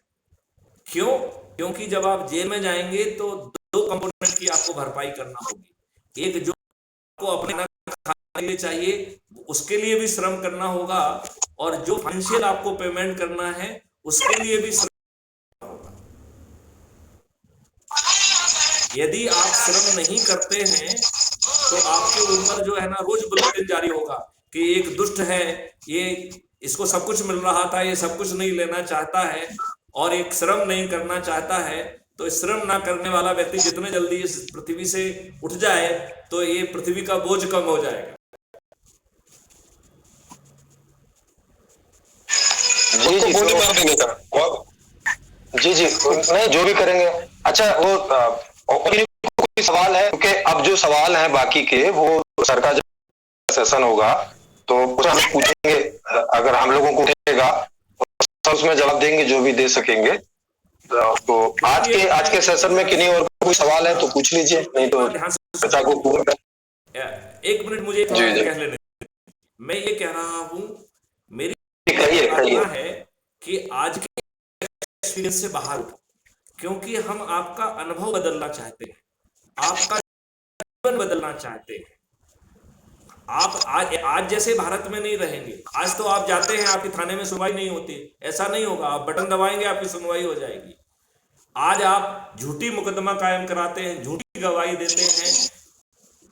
क्यों? क्योंकि जब आप जेल में जाएंगे तो दो कंपोनेंट की आपको भरपाई करना होगी। एक जो आपको अपने खाने के लिए चाहिए उसके लिए भी श्रम करना होगा, और जो फाइनेंशियल आपको पेमेंट करना है उसके लिए भी श्रम होगा। यदि आप श्रम नहीं करते हैं तो आपके ऊपर जो है ना रोज बुलेटिन जारी होगा कि एक दुष्ट है, ये इसको सब कुछ मिल रहा था, ये सब कुछ नहीं लेना चाहता है और एक श्रम नहीं करना चाहता है। तो श्रम ना करने वाला व्यक्ति जितने जल्दी इस पृथ्वी से उठ जाए तो ये पृथ्वी का बोझ कम हो जाएगा। जी जी गोली मार देंगे सर। जी जी नहीं, जो भी करेंगे। अच्छा, वो कोई सवाल है? क्योंकि अब जो सवाल है बाकी के वो सरकार जब सेशन होगा तो हम पूछेंगे, अगर हम लोगों को उठेगा तो उसमें जवाब देंगे जो भी दे सकेंगे। तो आज के सेशन में किन्हीं और कोई सवाल है तो पूछ लीजिए, नहीं तो चर्चा को पूर्ण कर। एक मिनट मुझे कह लेने। मैं ये कह रहा हूं, मेरी कहिए है कि आज के एक्सपीरियंस से बाहर उठो, क्योंकि हम आपका अनुभव बदलना चाहते हैं, आपका जीवन बदलना चाहते हैं। आप आज जैसे भारत में नहीं रहेंगे। आज तो आप जाते हैं, आपकी थाने में सुनवाई नहीं होती, ऐसा नहीं होगा। आप बटन दबाएंगे, आपकी सुनवाई हो जाएगी। आज आप झूठी मुकदमा कायम कराते हैं, झूठी गवाही देते हैं,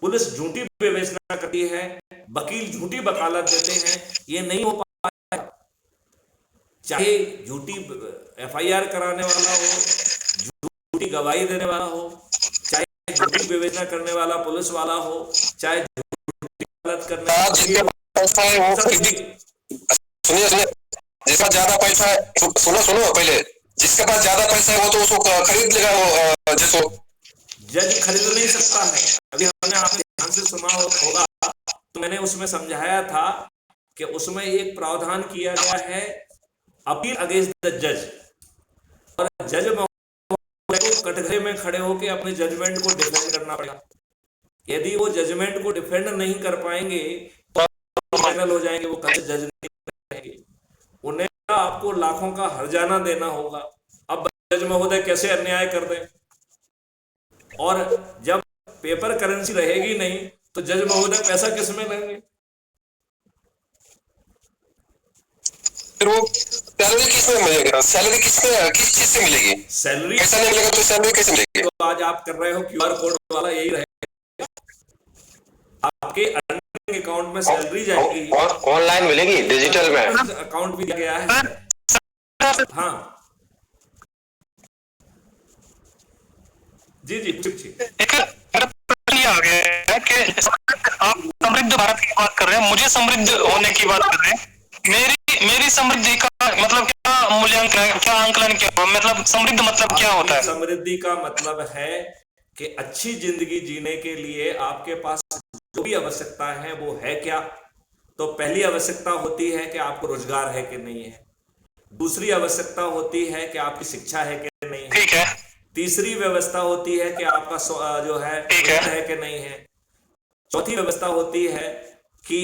पुलिस झूठी विवेचना करती है, वकील झूठी वकालत देते हैं। ये नहीं हो पाएगा। चाहे झूठी FIR कराने वाला हो, झूठी गवाही देने वाला हो, चाहे झूठी विवेचना करने वाला पुलिस वाला हो, चाहे करने सुनिए जिसका ज्यादा पैसा है, सुनो पहले, जिसके पास ज्यादा पैसा है वो तो उसको खरीद लेगा। वो जिसको जज खरीद नहीं सकता है। अभी हमने आपने ध्यान से सुना होगा तो मैंने उसमें समझाया था कि उसमें एक प्रावधान किया गया है अपील अगेंस्ट द जज, और जज को कटघरे में खड़े होकर अपने जजमेंट को डिफेंड करना पड़ेगा। यदि वो जजमेंट को डिफेंड नहीं कर पाएंगे तो फाइनल हो जाएंगे, वो कल जज नहीं रहेंगे। उन्हें आपको लाखों का हर्जाना देना होगा। अब जज महोदय कैसे अन्याय कर दें? और जब पेपर करेंसी रहेगी नहीं तो जज महोदय पैसा किस में लेंगे? फिर वो सैलरी किस में मिलेगा? सैलरी किस चीज से मिलेगी? सैलरी पैसा नहीं मिलेगा तो सैलरी कैसे मिलेगी? तो आज आप कर रहे हो QR कोड वाला, यही रहेगा। आपके अकाउंट में सैलरी जाएगी, ऑनलाइन मिलेगी, डिजिटल में अकाउंट भी दिया गया है। हाँ जी जी एक प्रश्न आ गया है कि आप समृद्ध भारत की बात कर रहे हैं, मुझे समृद्ध होने की बात कर रहे हैं। मेरी समृद्धि का मतलब क्या मूल्यांकन है, क्या आंकलन, क्या मतलब समृद्ध मतलब क्या होता है? समृद्धि का मतलब है कि अच्छी जिंदगी जीने के लिए आपके पास जो भी आवश्यकता है वो है क्या। तो पहली आवश्यकता होती है कि आपको रोजगार है कि नहीं है। दूसरी आवश्यकता होती है कि आपकी शिक्षा है कि नहीं है। ठीक है। तीसरी व्यवस्था होती है कि आपका जो है कि नहीं है। चौथी व्यवस्था होती है कि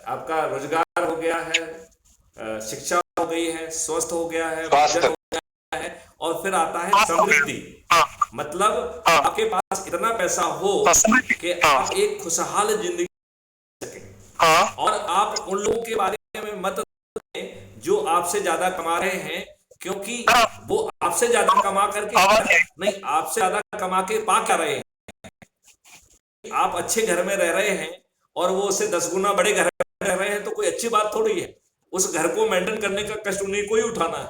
आपका रोजगार हो गया है, शिक्षा हो गई है, स्वस्थ हो गया है, भोजन हो गया है, और फिर आता है समृद्धि। मतलब आपके पास इतना पैसा हो कि आप एक खुशहाल जिंदगी सकें। और आप उन लोगों के बारे में मत दें जो आपसे ज्यादा कमा रहे हैं, क्योंकि वो आपसे ज्यादा कमा करके नहीं, आपसे ज्यादा कमा के पा क्या रहे हैं। आप अच्छे घर में रह रहे हैं और वो उससे 10 गुना बड़े घर में रह रहे हैं, तो कोई अच्छी बात थोड़ी है। उस घर को मेंटेन करने का कष्ट उन्हीं को ही उठाना है।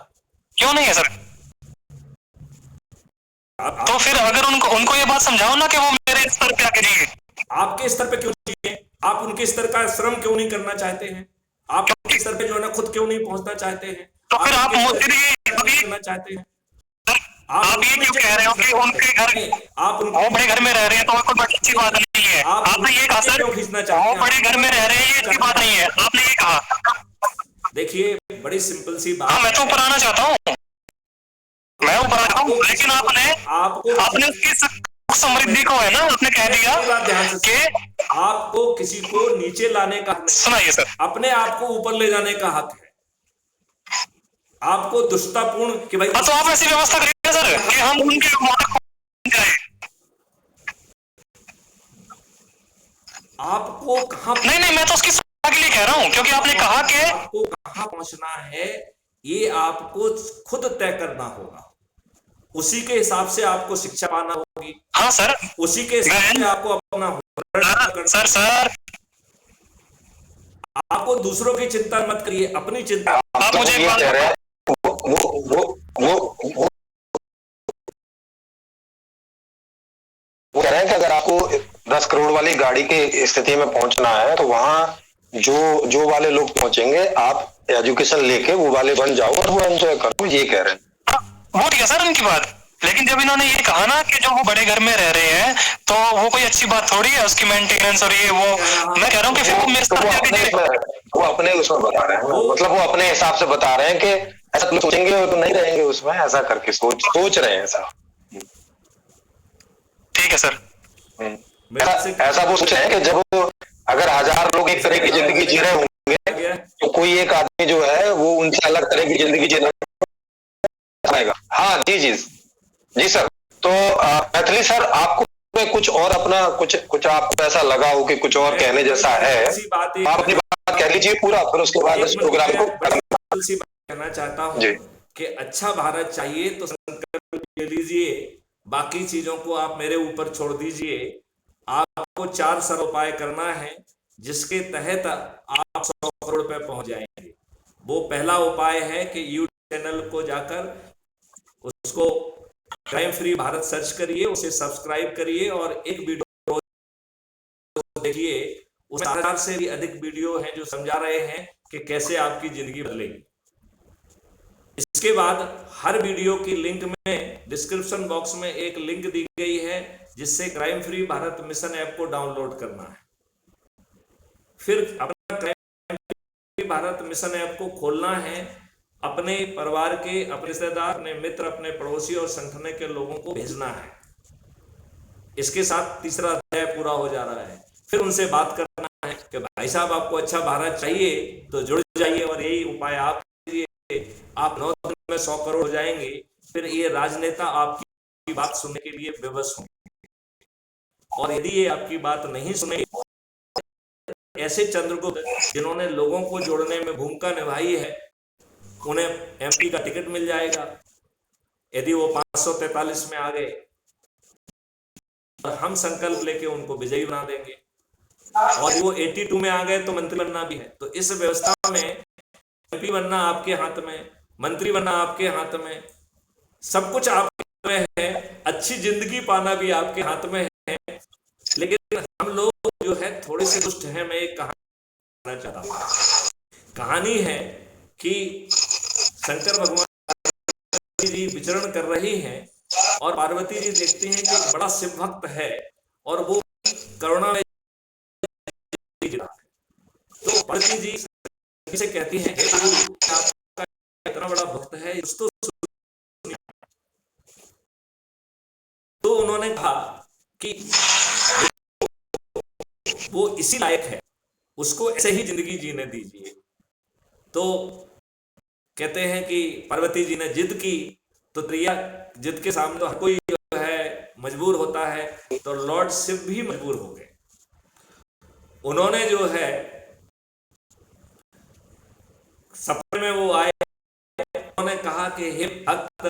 क्यों नहीं है सर? तो फिर अगर उनको ये बात समझाओ ना कि वो मेरे स्तर पे आके जिए। आपके स्तर पे क्यों जिए? आप उनके स्तर का श्रम क्यों नहीं करना चाहते हैं? आप उनके स्तर पे जो है ना खुद क्यों नहीं पहुंचना चाहते हैं? तो फिर आप मुझे करना चाहते हैं। आप ये क्यों कह रहे हो कि उनके घर, आप वो बड़े घर में रह रहे हैं तो कोई अच्छी बात नहीं है? आपने ये कहा सर, वो बड़े घर में रह रहे हैं, ये अच्छी बात नहीं है, आपने ये कहा। देखिए बड़ी सिंपल सी बात। मैं तो ऊपर आना चाहता हूँ, मैं ऊपर आता हूँ, लेकिन आपने उसकी समृद्धि को है ना, आपने कह दिया मेरी बात ध्यान से कि सुनिए। आपको किसी को नीचे लाने का हक नहीं, सुनाइए सर। अपने आप को ऊपर ले जाने का हक है। आपको दुष्टतापूर्ण कि भाई हाँ, तो आप ऐसी व्यवस्था करिए सर कि हम उनके जाए। आपको कहां नहीं, मैं तो उसकी सुविधा के लिए कह रहा हूं, क्योंकि आपने कहा कि आपको कहां पहुंचना है ये आपको खुद तय करना होगा। उसी के हिसाब से आपको शिक्षा पाना होगी। हाँ सर, उसी के हिसाब से आपको अपना हुनर करना। सर आपको दूसरों की चिंता मत करिए, अपनी चिंता। आप तो मुझे ये कह रहे हैं वो कह रहे हैं कि अगर आपको 10 करोड़ वाली गाड़ी की स्थिति में पहुंचना है तो वहां जो वाले लोग पहुंचेंगे, आप एजुकेशन लेके वो वाले बन जाओ और वो एंजॉय करो, ये कह रहे हैं। वो ठीक है सर उनकी बात, लेकिन जब इन्होंने ये कहा ना कि जो वो बड़े घर में रह रहे हैं, तो वो कोई अच्छी बात थोड़ी है, उसकी मेंटेनेंस और ये वो। मैं कह रहा हूँ कि फिर वो मेरे तो साथ वो अपने उसमें बता रहे हैं, मतलब वो अपने हिसाब से बता रहे हैं कि ऐसा तुम सोचेंगे तो नहीं रहेंगे उसमें, ऐसा करके सोच रहे हैं ऐसा। ठीक है सर। ऐसा वो सोच रहे हैं कि जब अगर 1000 लोग एक तरह की जिंदगी जी रहे होंगे तो कोई एक आदमी जो है वो उनसे अलग तरह की जिंदगी जीना चाहेगा। हाँ जी सर। तो मैथिली सर, आपको कुछ और अपना कुछ आपको ऐसा लगा हो कि कुछ और कहने जैसा है, आप अपनी बात कह लीजिए पूरा, फिर उसके बाद इस प्रोग्राम को कहना चाहता हूँ कि अच्छा भारत चाहिए तो संकल्प ले लीजिए, बाकी चीजों को आप मेरे ऊपर छोड़ दीजिए। आपको 4 सरल उपाय करना है जिसके तहत आप 100 करोड़ पे पहुंच जाएंगे। वो पहला उपाय है कि यूट्यूब चैनल को जाकर उसको क्राइम फ्री भारत सर्च करिए, उसे सब्सक्राइब करिए और एक वीडियो देखिए। उसमें 1000 से भी अधिक वीडियो हैं जो समझा रहे हैं कि कैसे आपकी जिंदगी बदलेगी। इसके बाद हर वीडियो की लिंक में डिस्क्रिप्शन बॉक्स में एक लिंक दी गई है जिससे crime free Bharat mission app को डाउनलोड करना है। फिर अपना crime free Bharat mission app को खोलना है, अपने परिवार के, अपने रिश्तेदार, अपने मित्र, अपने पड़ोसी और संगठन के लोगों को भेजना है। इसके साथ तीसरा अध्याय पूरा हो जा रहा है। फिर उनसे बात करना है कि भाई साहब आपको अच्छा भारत चाहिए तो जुड़ जाइए और यही उपाय आप कीजिए, आप 9 दिन में 100 करोड़ हो जाएंगे। फिर ये राजनेता आपकी बात सुनने के लिए विवश होंगे और यदि ये आपकी बात नहीं सुने, ऐसे चंद्रगुप्त जिन्होंने लोगों को जोड़ने में भूमिका निभाई है, उन्हें एमपी का टिकट मिल जाएगा। यदि वो 543 में आ गए और हम संकल्प लेके उनको विजयी बना देंगे, और वो 82 में आ गए तो मंत्री बनना भी है। तो इस व्यवस्था में एमपी बनना आपके हाथ में, मंत्री बनना आपके हाथ में, सब कुछ आपके हाथ में है, अच्छी जिंदगी पाना भी आपके हाथ में है। लेकिन हम लोग जो है थोड़े से दुष्ट हैं। मैं एक कहानी चाहता हूँ। कहानी है कि शंकर भगवान जी विचरण कर रही हैं और पार्वती जी देखती हैं कि एक बड़ा शिव भक्त है और वो करुणा में, तो पार्वती जी से कहती हैं हे प्रभु, आपका इतना बड़ा भक्त है, तो उन्होंने कहा कि वो इसी लायक है, उसको ऐसे ही जिंदगी जीने दीजिए। तो कहते हैं कि पार्वती जी ने जिद की तो त्रिया जिद के सामने तो हर कोई जो है मजबूर होता है, तो लॉर्ड शिव भी मजबूर हो गए। उन्होंने जो है सपने में वो आए, उन्होंने कहा कि हे भक्त,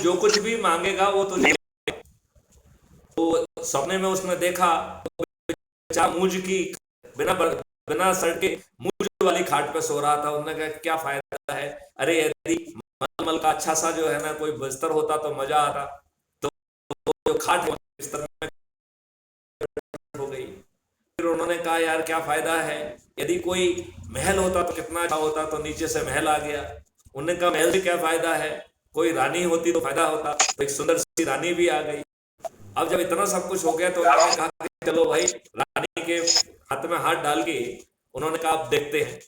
जो कुछ भी मांगेगा वो तुझे। तो सपने में उसने देखा मूंज की बिना सर के मूंज वाली खाट पे सो रहा था। उन्होंने कहा क्या फायदा है, अरे यदि मलमल का अच्छा सा जो है ना कोई बिस्तर होता तो मजा आता। तो जो खाट बिस्तर में हो गई। फिर उन्होंने कहा यार क्या फायदा है, यदि कोई महल होता तो कितना अच्छा होता, तो नीचे से महल आ गया। उन्होंने कहा महल से क्या फायदा है, कोई रानी होती तो फायदा होता, तो एक सुंदर सी रानी भी आ गई। अब जब इतना सब कुछ हो गया तो उन्होंने कहा चलो भाई, रानी के हाथ में हाथ डाल के उन्होंने कहा आप देखते हैं।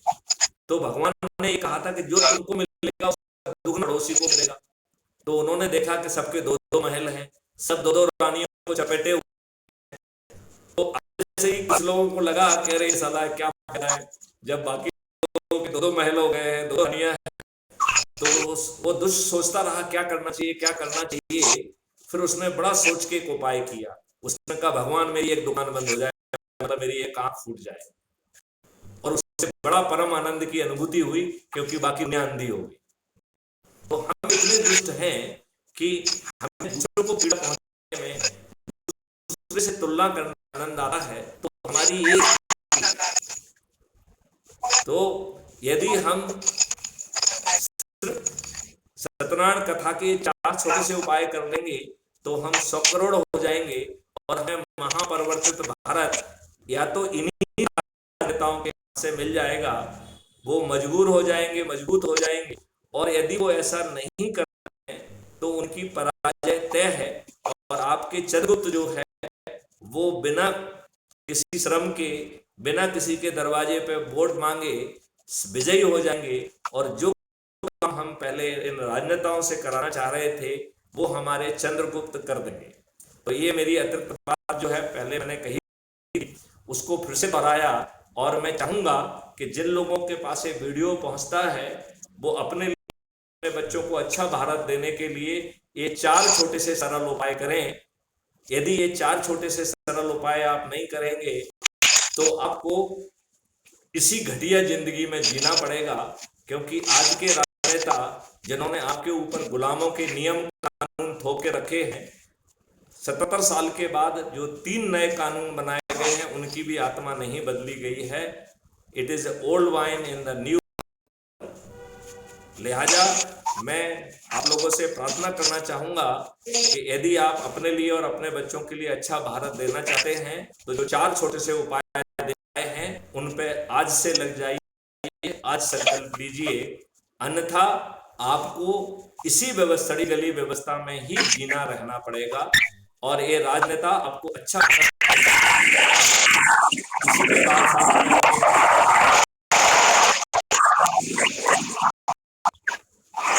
तो भगवान ने ये कहा था कि जो तुमको मिलेगा उसका दुगना पड़ोसी को मिलेगा। तो उन्होंने देखा कि सबके 2-2 महल हैं, सब दो दो रानियों को चपेटे हुए। तो ऐसे ही कुछ लोगों को लगा कि अरे साला क्या फायदा है, जब बाकी लोगों के दो दो महल हो गए हैं, दो रानियां हैं। तो वो दुष्ट सोचता रहा क्या करना चाहिए, क्या करना चाहिए। फिर उसने बड़ा सोच के एक उपाय किया। उसने कहा भगवान मेरी एक दुकान बंद हो जाए, मतलब मेरी एक आंख फूट जाए। और उससे बड़ा परम आनंद की अनुभूति हुई, क्योंकि बाकी दुनिया अंधी हो गई। तो हम इतने दुष्ट हैं कि हमें दूसरों को पीड़ा पहुंचाने में, दूसरे से तुलना करने में आनंद आता है। तो हमारी ये, तो यदि हम सत्यनारायण कथा के 4 छोटे से उपाय कर लेंगे तो हम 100 करोड़ हो जाएंगे और हमें महापरिवर्तित भारत या तो इन्हीं नेताओं के से मिल जाएगा। वो मजबूर हो जाएंगे, मजबूत हो जाएंगे। और यदि वो ऐसा नहीं करते हैं तो उनकी पराजय तय है। और आपके चंद्रगुप्त जो है वो बिना किसी श्रम के, बिना किसी के दरवाजे पे वोट मांगे विजयी हो जाएंगे। और जो काम हम पहले इन राजनेताओं से कराना चाह रहे थे वो हमारे चंद्रगुप्त कर देंगे। तो ये मेरी अतिरिक्त बात जो है पहले मैंने कही, उसको फिर से दोहराया। और मैं चाहूंगा कि जिन लोगों के पास ये वीडियो पहुंचता है वो अपने बच्चों को अच्छा भारत देने के लिए ये 4 छोटे से सरल उपाय करें। यदि ये 4 छोटे से सरल उपाय आप नहीं करेंगे तो आपको इसी घटिया जिंदगी में जीना पड़ेगा। क्योंकि आज के राजनेता जिन्होंने आपके ऊपर गुलामों के नियम कानून थोप के रखे हैं, 77 साल के बाद जो 3 नए कानून बनाए गए हैं उनकी भी आत्मा नहीं बदली गई है। It is old wine in the new. लिहाजा मैं आप लोगों से प्रार्थना करना चाहूंगा कि यदि आप अपने लिए और अपने बच्चों के लिए अच्छा भारत देना चाहते हैं तो जो 4 छोटे से उपाय दिए हैं उन पे आज से लग जाइए, आज संकल्प लीजिए। अन्यथा आपको इसी सड़ी गली व्यवस्था में ही जीना रहना पड़ेगा और ये राजनेता आपको अच्छा